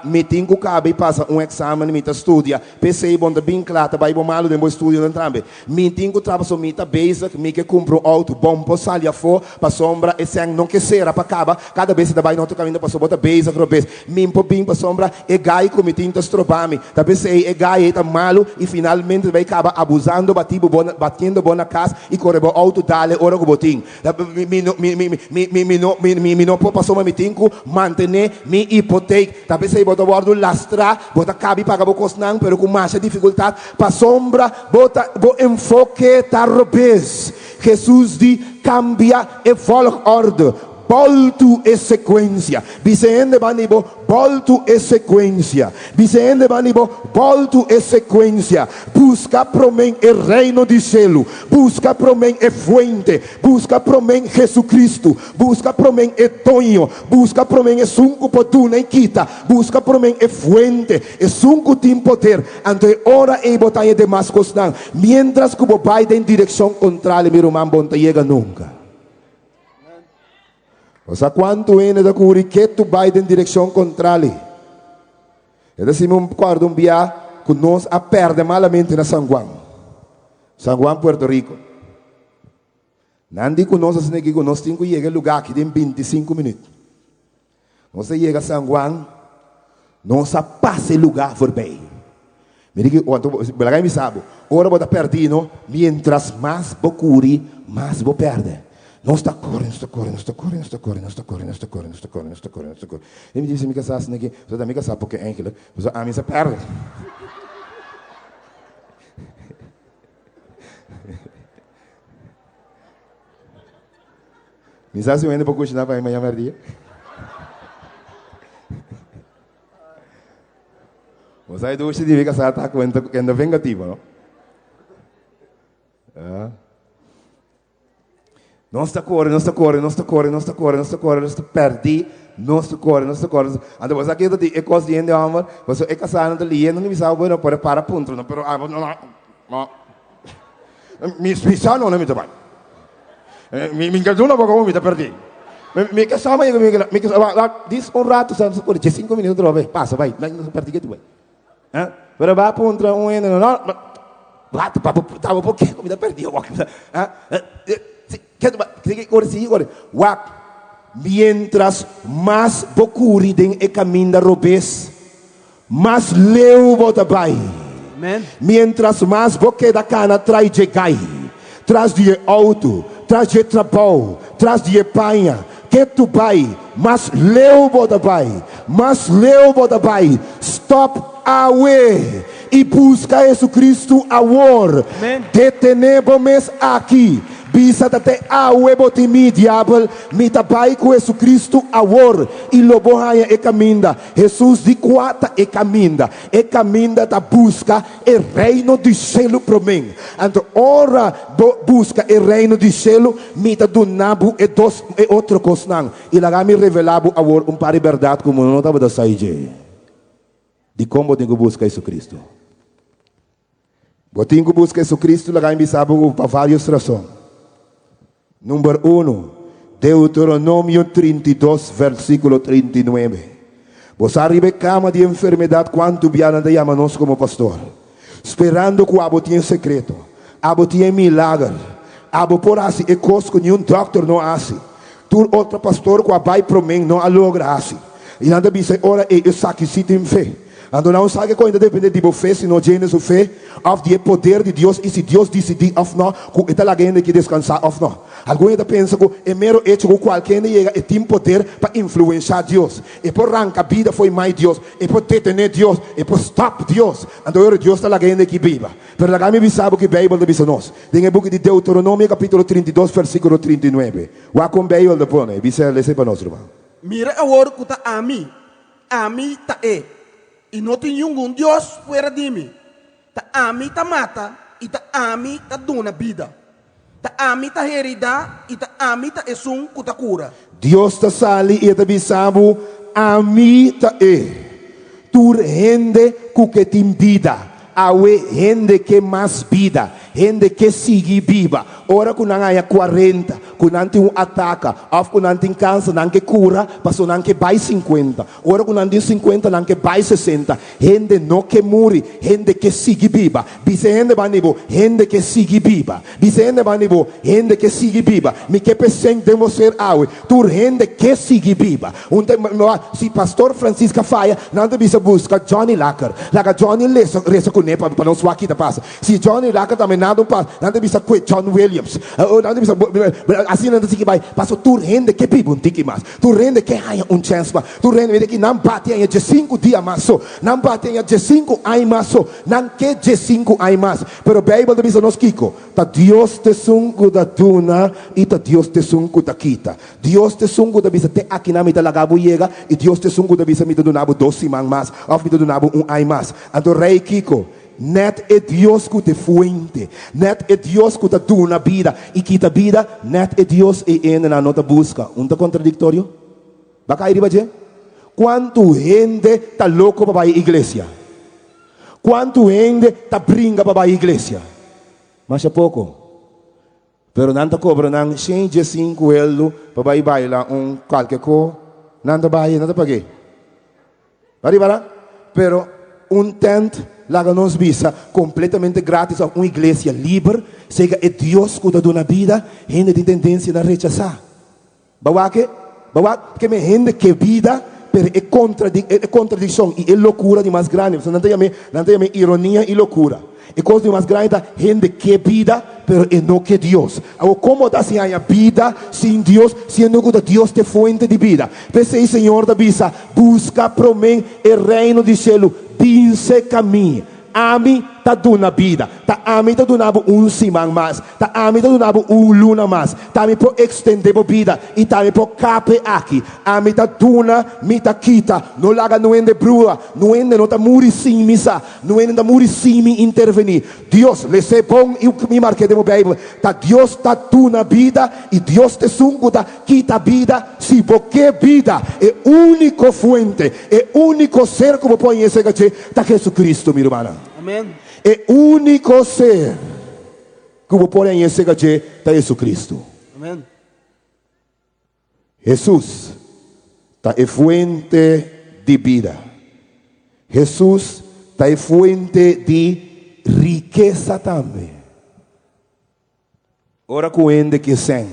mi tenho cabe passa exame mi ta estudia pensei bom da bingla tá vai bom malo de bom estudio não tambe mi tenho trabalho so mi ta basic mi que compro auto bom por salia for para sombra e sem não que será para caba cada vez da vai não tô caminho para bota basic robes mi por bem para sombra e gai com mi tenho estrobami tá pensei e gai tá malo e finalmente vai caba abusando batendo bona casa e correbo auto dale ora com botim mi não posso me tinco manter mi hipoteca talvez sei bota guardo lastra bota cabe paga bo cosnan pero com mais dificuldade para sombra bota bo enfoque tarobes Jesus di cambia e volgorde volto e sequência Vicende banibo volto e sequência Vicende banibo volto e sequência busca promen o reino de céu busca promen e fuente busca promen Jesucristo busca promen e tonho busca promen e sunco potuna e quita busca promen e fuente e sunco tem poder ante ora e botaia de Damascus não mientras que vai em direção contrária meu irmão bonta chega nunca. Sa quanto ene da curi che tu vai in direzione contraria. E adesso mi guardo un via che nos a perde malamente na San Juan. San Juan, Puerto Rico. Nandi conosce se neghi con nos tinco llega al lugar che in 25 minuti. Non se llega a San Juan, non sa passa il lugar voorbij. Mi dico, belagay mi sabo, ora vado perdino, mientras más bo curi, más bo perde. Non sta correndo. E mi dice, mica sa, mica sa, perché eigenlijk, dus a mi sa perde. Mi sa se vende pouco chinava aí amanhã merdia. Você aí doce de mica sa tá que ainda vengativo, não? Non sta correndo, perdi, non sta correndo. Ando você aqui é coisa de amor, você é casado de linha, não me sabe bueno para ponto, não, pero não. Mi spisa non mi tabai. Mi ingaggiona poco mi ta perdi. Mi casama mi dis un rato sta por 5 minuti trove, passa vai, non perdi che tu vai. Però va ponto no. Lato papo tava pouquinho, mi ta perdi. Mientras más bocuri den e caminda robes, más leu bota bai. Mientras más boque da cana trai de gai, traz de auto, traz de trabalho, traz de panha, que tu bai, más leu bota bai, Stop away. e busca Jesucristo agora. Detenemos aqui. Bisa tate awe botimi diablo mita bai com Jesus Cristo agora e lobo haya e caminda Jesus di quata e caminda da busca e reino di cielo pro mim. Então ora busca e reino di cielo mita do nabu e dos e outro cosnang e lagami revelabo agora par verdade como não estava da saíje de como tenho busca Jesus Cristo. Botinho busca Jesus Cristo lagami sabe para várias razões. Número 1, Deuteronomio 32, versículo 39. Vos arriba cama de enfermedade quanto viana de llamanos como pastor. Esperando que abo tenha secreto. Abo tenha milagre. Abo por assim e cosco nenhum doctor não assim. Tu outro pastor que vai pro mim não alogra assim. E nada bisa ora e eu sacrifico em fé. Então não sabe que ainda depende de você, se não tem sua fé, ou de poder de Deus, e se Deus decidir ou não, que está lá que descansar ou não. Alguém ainda pensa que é mero hecho que qualquer chega e tem poder para influenciar Deus. E por arrancar a vida foi mais Deus, e por detener Deus, e por stop Deus. Então Deus está lá que viva. Mas lá me sabe que a Bíblia diz nós. Tem o book de Deuteronomio, capítulo 32, versículo 39. Lá com a Bíblia depois, diz para nós, irmão. Mira agora que está a mim está e não tem nenhum Deus fora de mim. Tá a mim tá mata e tá a mim tá dona vida. Tá a mim tá herida e tá a mim tá esum que tá cura. Deus tá sali e tá bisabu a mim tá tu rende que tem vida. Awe gente que mais vida, gente que sigue viva. Ora que não há 40, que não tem ataque, ou que não tem câncer, não que cura, passou não que vai 50. Ora que não tem 50, não que vai 60. Gente não que morre, gente que sigue viva. Dice gente banibo, gente que sigue viva. Dice gente banibo, gente que sigue viva. Me que pensemos ser awe, tu gente que sigue viva. Se pastor Francisco Faia, não deve buscar Johnny Lacker, laga Johnny reza com para não suar aqui da passa. Se Johnny Lacker também nada um passo, não deve saber John Williams. Não deve saber assim não deve vai. Passou tu rende que pibo um tique mais. Tu rende que há chance mais. Tu rende que não bate em de 5 dias mais só. Não bate em de 5 ai mais só. Não que de 5 ai mais. Pero Bíblia deve nos Kiko. Ta Deus te sungo da tuna e ta Deus te sungo da kita. Deus te sungo da bisa te aqui na mita lagabo yega e Deus te sungo da bisa mita do nabo 12 mang mais. Of mita do nabo ai mais. Então rei Kiko. Net é Deus que te fuente, net é Deus que te dá na vida e que a vida, net é Deus e ainda na nota busca. Um tá contraditório? Bacai riba je? Quanto gente tá louco para a igreja? Quanto gente tá brinca para a igreja? Mas é pouco. Pero não tá cobra não 105 euros para ir bailar qualquer coisa. Não tá baia, não tá paguei. Arriba pero tent lá nos visa completamente grátis a uma igreja livre, seja é Deus que dá na vida, gente tem tendência a rechazar. Bawa que me gente que vida, pero é contradição e é loucura de mais grande. Não tem ironia e loucura. É coisa de mais grande da gente que vida, pero é não que Deus. Agora, como dá se há vida sem Deus, sendo que Deus é fonte de vida? Pensei, Senhor da visa, busca para mim o reino do céu, pince caminho. Ami tá dando vida, tá ami tá dando simang mais, tá ami tá dando luna mais, tá mi pro extender a vida e tá mi pro cape aqui, ami tá dando mi tá quita, não laga não ende brua, não ende não tá muri sim misa, não ende tá muri sim mi intervenir. Deus le se bom e o que me marquei de Bíblia, tá Deus tá dando vida e Deus te sungo tá quita vida, se porque vida é único fuente, é único ser como põe esse gache, tá Jesus Cristo, minha irmã. Amém. É único ser que vou pôr em esse gache está Jesus Cristo. Amém. Jesus está é fuente de vida. Jesus está é fuente de riqueza também. Ora com ele que sem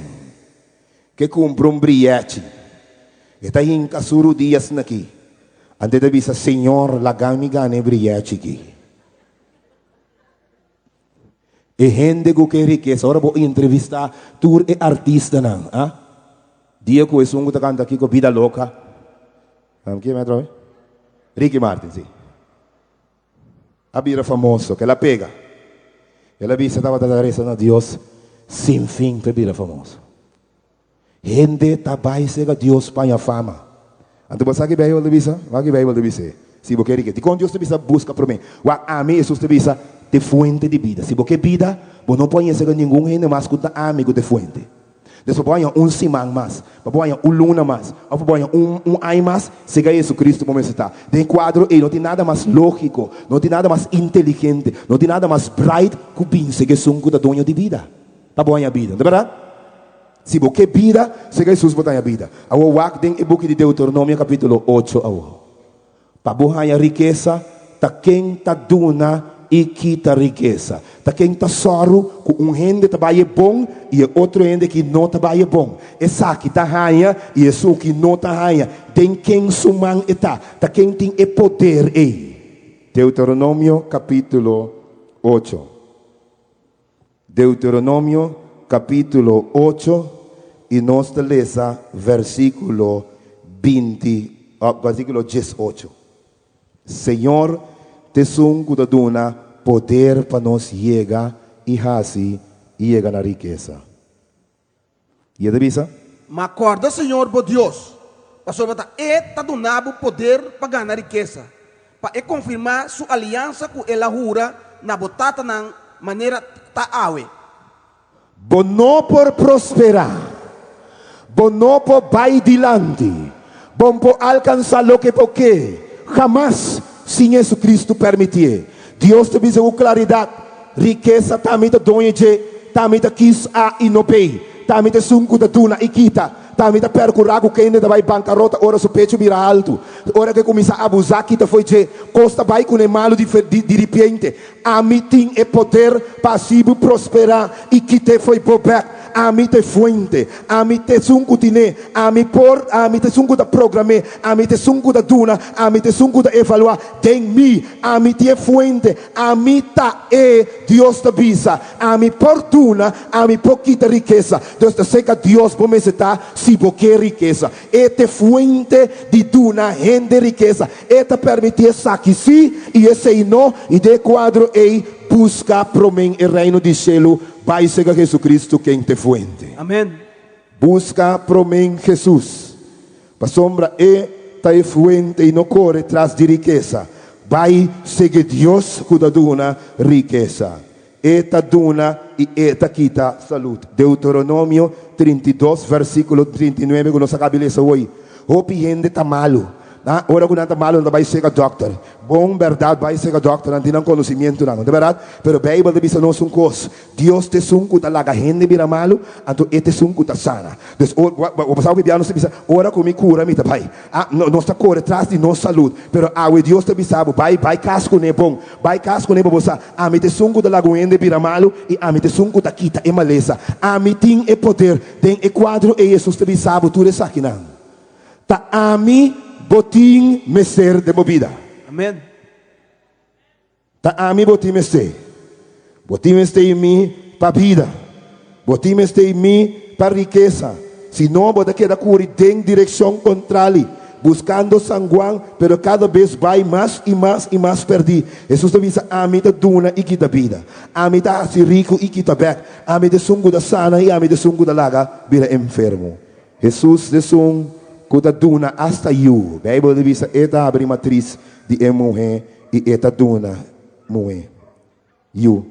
que comprou brilhante. Está em casuro dias aqui. Ante de visa Senhor lagami gane brilhante aqui. E gente que quer riqueza, ora vou entrevistar tour e artista não, ah? Dia que o sungo tá canta aqui com vida louca. Quem é metro? Ricky Martin, sim. A vida famoso, que ela pega. Ela dice, estava dando graças a Deus, sem fim para vida famoso. Gente trabalha a Deus para a fama. Então você sabe que Bíblia diz? Vai que Bíblia diz? Se você quer que, quando Deus te diz busca por mim, a mim Jesus te diz de fuente de vida. Se você quer vida, você não pode ser nenhum gente mais que amigo de fuente. Depois põe simão mais, põe luna mais, põe ano mais, chega Jesus Cristo como está. Tem quadro e não tem nada mais lógico, não tem nada mais inteligente, não tem nada mais bright que pensa que são da dono de vida. Tá bom a vida, não é verdade? Se você quer vida, chega Jesus botar a vida. Agora tem o book de Deuteronômio capítulo 8 para botar a riqueza, tá quem tá dona e quita riqueza. Tá quem tá soro com gente trabalha bom e outro gente que não trabalha bom. Essa que tá raia e esse que não tá raia. Tem quem sumang está. Tá quem tem o poder aí. Deuteronômio capítulo 8. Deuteronômio capítulo 8 e nós lesa versículo 18. Senhor, te sungo da duna poder para nós chegar e assim chegar na riqueza. E a divisa? Mas acorda, Senhor, por Deus. Pastor, está donando poder para ganhar riqueza. Para confirmar sua aliança com ela jura na botata na maneira ta'awe. Bom não por prosperar. Bom não por vai dilante. Bom por alcançar o que porque. Jamás sem Jesus Cristo permitir. Deus te diz com claridade. Riqueza também te donha de, também te quis a inopei, também te sunco da tuna e quita, também te percurar com quem ainda vai bancarrota, ora seu pecho vira alto, ora que começa a abusar, quita foi de, costa vai com o malo de repente, a mim tem o poder passivo prosperar e que te foi bobeco. A mim te fuente, a mim te sunco tine, a mim te sunco da programa, a mim te sunco da duna, a mim te sunco da evaluar, tem mi, a mim te fuente, a mim ta Deus te visa, a mim por duna, a mim pouquita riqueza, Deus te seca Deus por me está se boque riqueza, e te fuente de duna, rende riqueza, e te permitir saque si, e esse não, e de quadro e busca por mim o reino de cielo. Vai ser Jesus Cristo quem te fuente. Amém. Busca por mim Jesus. Para sombra tá fuente e não corre atrás de riqueza. Vai seguir Deus que dá duna riqueza. Eta duna e eta quita saúde. Deuteronômio 32, versículo 39, que nós acabamos hoje. Hopi gente tá malo. Ora que não está malo, não vai ser doctor. Bom, verdade, vai ser doctor, não tem conhecimento, não é verdade? Pero a Bíblia diz não são coisas. Deus te sunco, tá lá, a gente vira malo, então te sunco, tá sana. Então, o pessoal que viaja, diz, ora com me cura, me tá pai. Nós está correndo atrás de nossa saúde. Pero Deus te diz, vai casco, não é bom. Vai casco, não é bom, você. A mim te sunco, tá lá, a gente vira malo, e a mim te sunco, tá quita, é maleza. A mim tem o poder, tem o quadro, e Jesus te diz, tu é aqui, não. Tá a mim, botim mestre de movida. Amém. Tá a mim botim mestre. Botim mestre em mim para vida. Botim mestre em mim para riqueza. Se não, você queda correr em direção contrária, buscando sanguão, pero cada vez vai mais e mais e mais perder. Jesus te diz, a mim te duna e quita vida. A mim te hace rico e quita bem. A mim te sungo da sana e a mim te sungo da laga, vira enfermo. Jesus te sungo kuda duna hasta you. Bíblia diz eta abre matriz de mulher e eta duna mulher. You.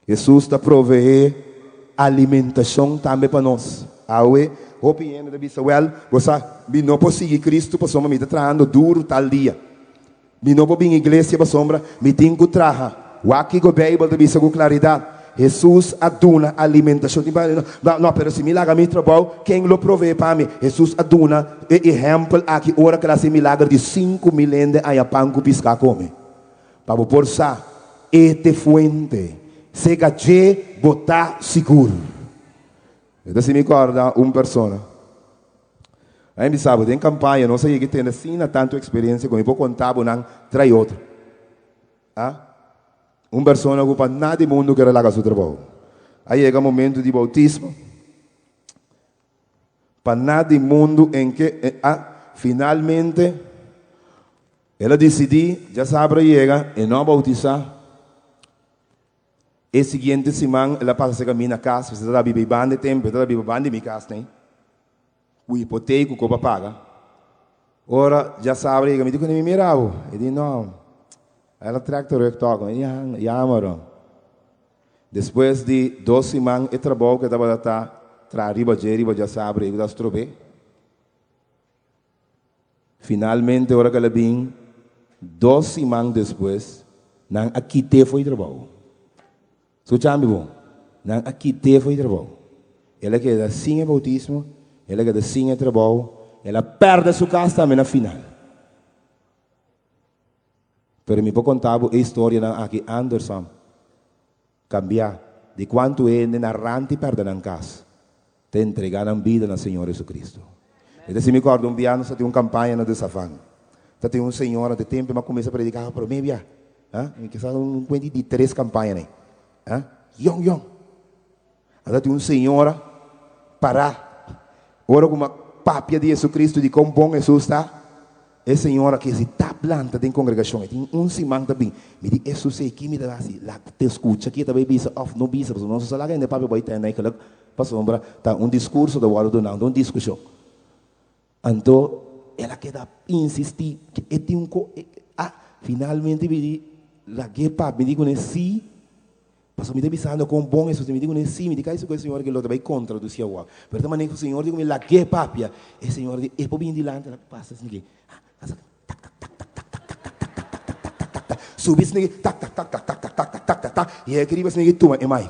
Jesus está provee alimentação também para nós. Awe, opinião da bisa well, você não pode seguir Cristo para sombra me trabalhando duro tal dia. Me não pode vir igreja para sombra me tenho que trabalhar. O aqui a Bíblia diz com claridade. Jesus aduna alimentação. Não, pero se me laga meu trabalho, quem lo provee para mim? Jesus aduna exemplo aqui, ora que ela se milagre de 5 milhões a pão que piscar come. Para por sa, este fuente, se gaje botar seguro. Então se me acorda uma pessoa. A gente sabe, tem campanha, não sei que tem assim, tanto experiência, como eu vou contar, não trai outro. Uma pessoa que para nada do mundo quer largar seu trabalho. Aí chega o momento de bautismo. Para nada do mundo em que finalmente Ela decidiu, já sabe, chega e não bautizar. E seguinte semana, ela passa a caminho na casa, você está bebendo de tempo, está bebendo de minha casa, né? O hipoteco que eu paga. Ora, já sabe, ele me diz que não me mirava. Ele diz, não, ela tractor eu toco, mano. Depois de 2 semanas, eu trabalho que estava tra riba já sabe, eu das trobe. Finalmente, ora que ela vem, 2 semanas depois, não aqui te foi trabalho. Escuchame bom, não aqui te foi trabalho. Ela que é sem bautismo, ela que é sem trabalho, ela perde sua casa também na final. Pero me vou contar a história aqui Anderson cambiar de quanto ele narrante perde na casa, te entregar a vida na Senhor Jesus Cristo. Então se me acordo dia nós temos uma campanha no desafio. Tá tem senhora de tempo mas começa a predicar para mim via, que são um 23 campanhas, né? Yong. Ada tem senhora para ora como papia de Jesus Cristo de como bom Jesus está. É senhora que se está planta em congregação, tem semana também. Me diz, Jesus é que me dá assim, lá te escuta aqui também bisa off, não bisa, porque não se sabe ainda papi vai ter, né? Que lá passou tá discurso da hora do não, discussão. Então, ela queda insistir que é tem finalmente me diz, lá que papi me diz que sim. Passou me pensando com bom isso, me digo sim, me diga isso que o Senhor que lo vai contra do céu. Pero também o Senhor digo me lá que papia, o Senhor diz, é por bem dilante, passa assim. Subis nele, e é que você toma, é mais.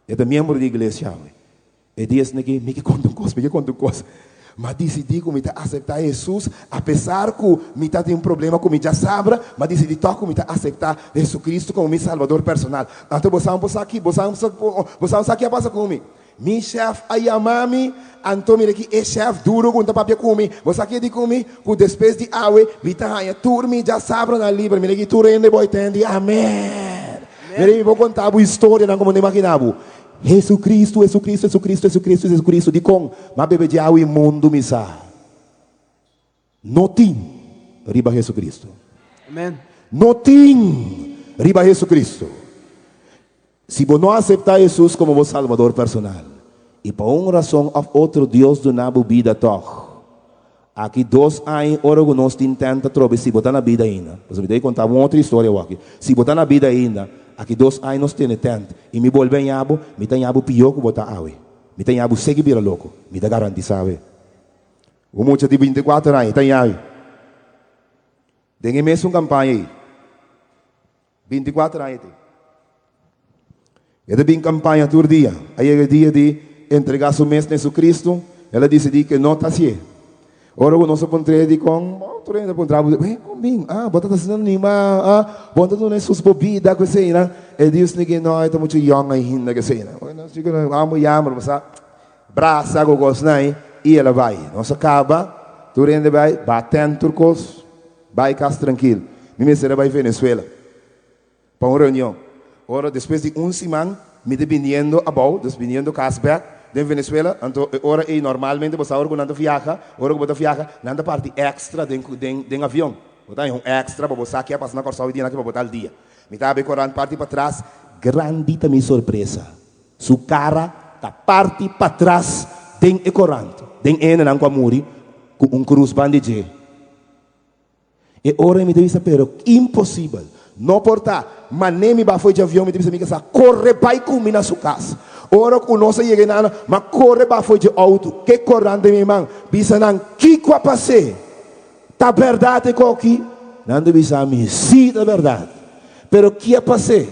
É da membro da igreja, é dias que me conta uma coisa, mas decidi que me aceitar Jesus, apesar que me tem um problema com me já sabe, mas decidi que me aceitar Jesus Cristo como meu salvador personal. Então você aqui passa comigo. Mi chef ayamami, então me aqui é chef duro quando papia comi. Você aqui de comi, com depois de awe, me tá aí turmi já sabe na livre, me aqui turende boy tende. Amém. Me vou contar a história não como nem imaginava. Jesus Cristo, de com, mas bebe de awe mundo misa. Notim, riba Jesus Cristo. Amém. Notim, riba Jesus Cristo. Se você não aceitar Jesus como seu salvador personal, e por uma razão ou outra Deus do nabo vida toch, aqui 2 anos, ora que nós tentamos trocar se botar na vida ainda. Você me dei contar uma outra história aqui. Se botar na vida ainda, aqui 2 anos nós temos tempo. E me volve em abo, me tem abo pior que botar awe. Me tem abo segue vira louco. Me dá garantia, sabe? O mundo de 24 anos, tem awe. Tem mesmo campanha aí. 24 anos. Ela tem campanha todo dia. Aí é o dia de entregar seu mestre Jesus Cristo. Ela decidiu que não está assim. Ora, o nosso pontre de com, tu ainda pontrava, comigo, bota assim nima, bota tu nesses bobida que sei, né? E Deus ninguém não é muito young ainda que sei, né? Nós digo, vamos chamar, mas braça que gosto, né? E ela vai. Nós acaba, tu ainda vai, batendo turcos, vai casa tranquilo. Me será vai Venezuela. Para uma reunião. Ora, depois de semana, me viniendo Casberg, de Venezuela, então, ora, normalmente você organiza viaja, ora que você viaja, nada parte extra de avião. Você tem extra para você aqui, passar na corção e dia para botar o dia. Me está bem correndo parte para trás, grandita minha surpresa. Sua cara está parte para trás, tem e correndo. Tem ena não com muri, com cruz bandije. E ora me diz, pero impossível. Não portar, mas nem me foi de avião, me diz que corre para comer na sua casa. Ora que nós chegamos na, mas corre para foi de auto, que correndo minha irmã, bisa não, que qua passei, tá verdade coqui, não bisa me, sim tá verdade, pero que a passei,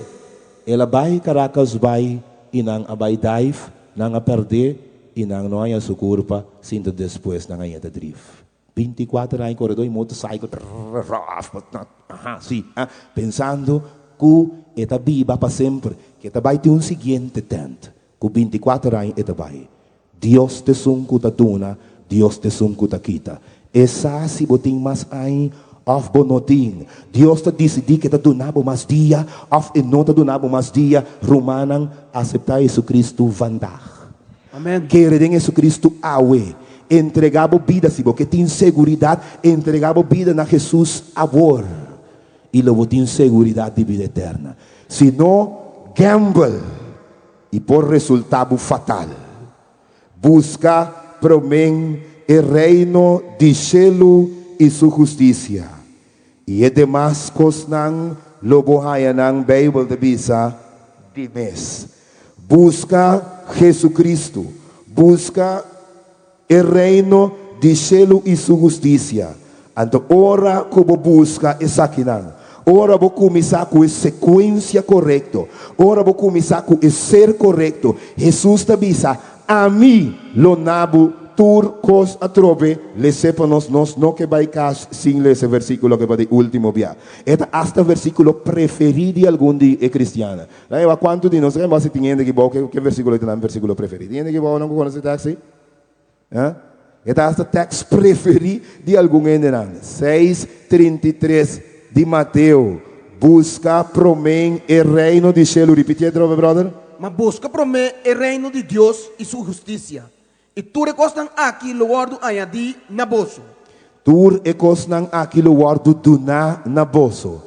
ela vai Caracas vai e não a vai dive, não a perder e não há sua culpa, sinto depois não há da drift. 24 anos, corredor em motorcycle, pensando que está viva para sempre, que está vai ter um seguinte tempo, que 24 anos está vai. Deus te sunku ta tuna, Deus te sunku ta kita. Essa se botin mais aí, of bonotin. Deus te decidi que ta donabo mais dia, of enota donabo mais dia, Romanan aceitar Jesus Cristo vandag. Amém. Querer Jesus Cristo awe. entregamos vida, si vos que tienes seguridad, entregamos vida a Jesús amor y luego tienes seguridad de vida eterna. Si no, gamble y por resultado fatal. Busca promen el reino de cielo y su justicia. Y es demás cosnan lo bohayanan Bible de visa de mes. Busca Jesucristo. Busca el reino de cielo y su justicia. Anto ora como busca esa quinan. Ora vou começar com a sequência correta. Ora vou começar com o ser correto. Jesus te avisa, a mim lo nabo tur cos atrove, le sepanos nos no que vai cas sin esse versículo que vai de último via. Eta hasta versículo preferido de algum de cristiana. Lá eu quanto de nós vamos se tinha que bom que versículo é o versículo preferido. Tinha que bom não conhece taxi? Eta hasta text preferido de algum endenan. 6:33 de Mateus. Busca promen el reino de cielo. Repetir, brother. Mas busca promen el reino de Dios y su justicia. E tu recostan aqui lo guardo añadi na bolso. Tu recostan aqui lo guardo duna na bolso.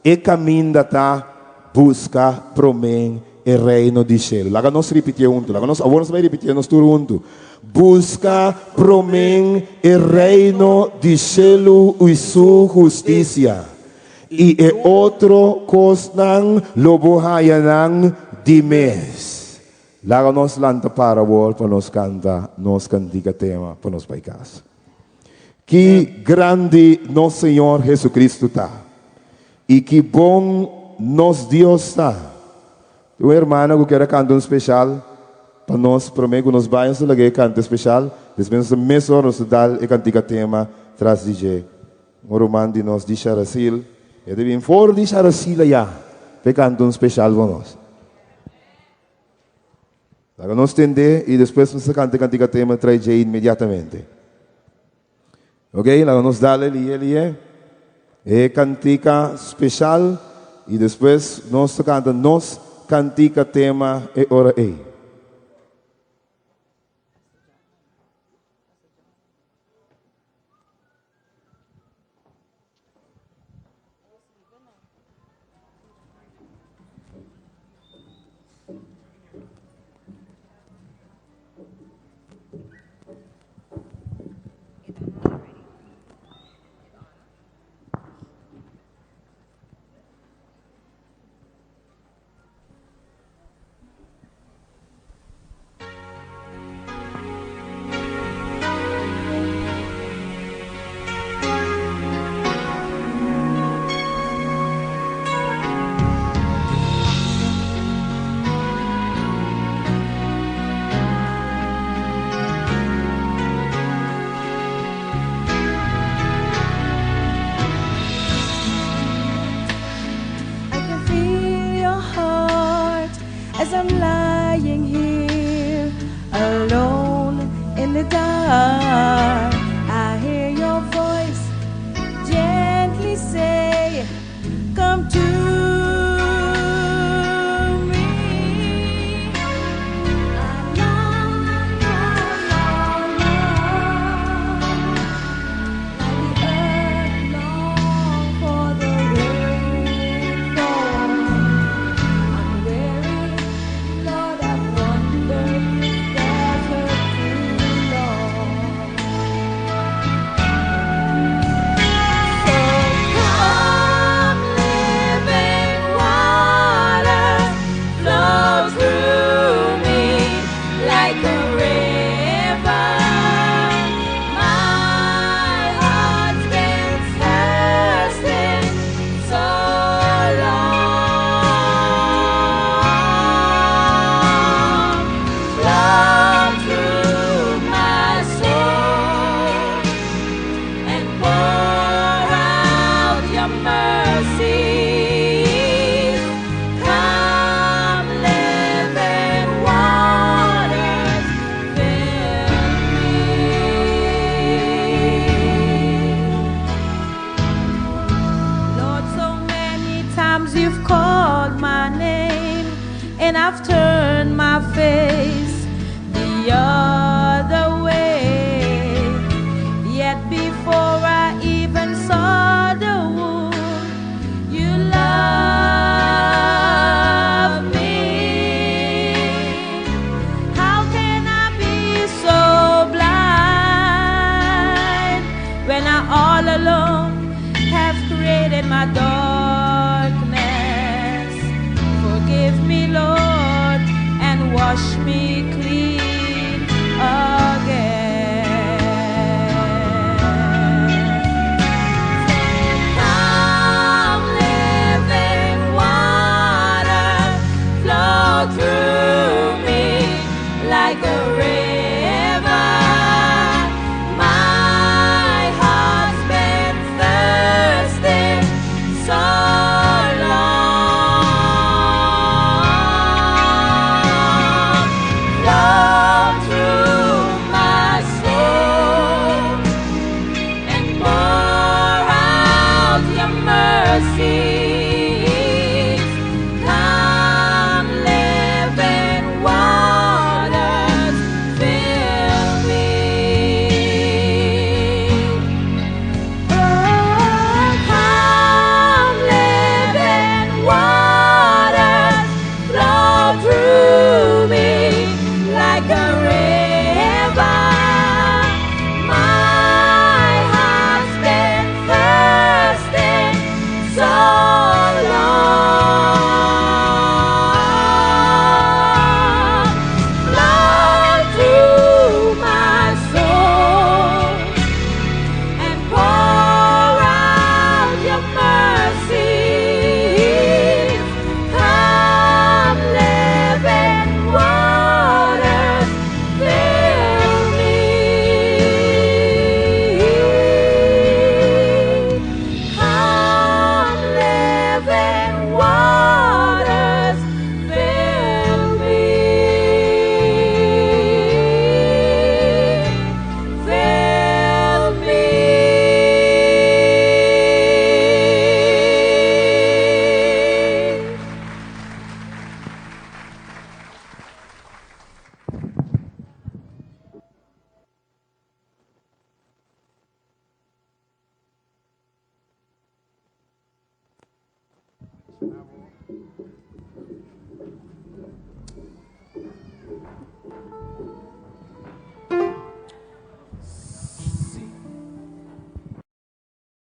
E caminda ta busca promen el reino de cielo. Laga nos repetir junto. Laga nos agora vai repetir nos tur junto. Busca promen el reino de cielo y su justicia. Y el otro costan lo bohayanan de mes. Laga nos lanta para para nos canta, nos cantica tema para nos paicas. Que grande nosso Senhor Jesucristo está. E que bom nos Deus está. Tu irmã que quer cantar um especial para nós, prometo nos banhos de canto especial. Después mês nos dá e cantica tema tras DJ. O romano de nós de Charasil. E devem for de Charasil já. Para cantar um especial para nós. Laga nos tender e depois nos canta cantica tema traz já imediatamente. Ok? Laga nos dá ali. E cantica especial e depois nós canta nos cantica tema e ora ei. As I'm lying here alone in the dark, I hear your voice gently say, come to me. I long, like the earth long for the rainfall. I'm weary, Lord, I've wandered this desert too long. So come, living water, flow through me like a river. My heart's been thirsting so long. Flow through my soul and pour out your mercies. Come, living waters, fill me. Lord, so many times you've called my name, and I've turned my face the other way. before I even saw the wound. You love me. How can I be so blind when I all alone have created my darkness? Forgive me, Lord, and wash me clean again. Come, living water, flow through me like a river. My heart's been thirsting so long. Flow through my soul and pour out your mercy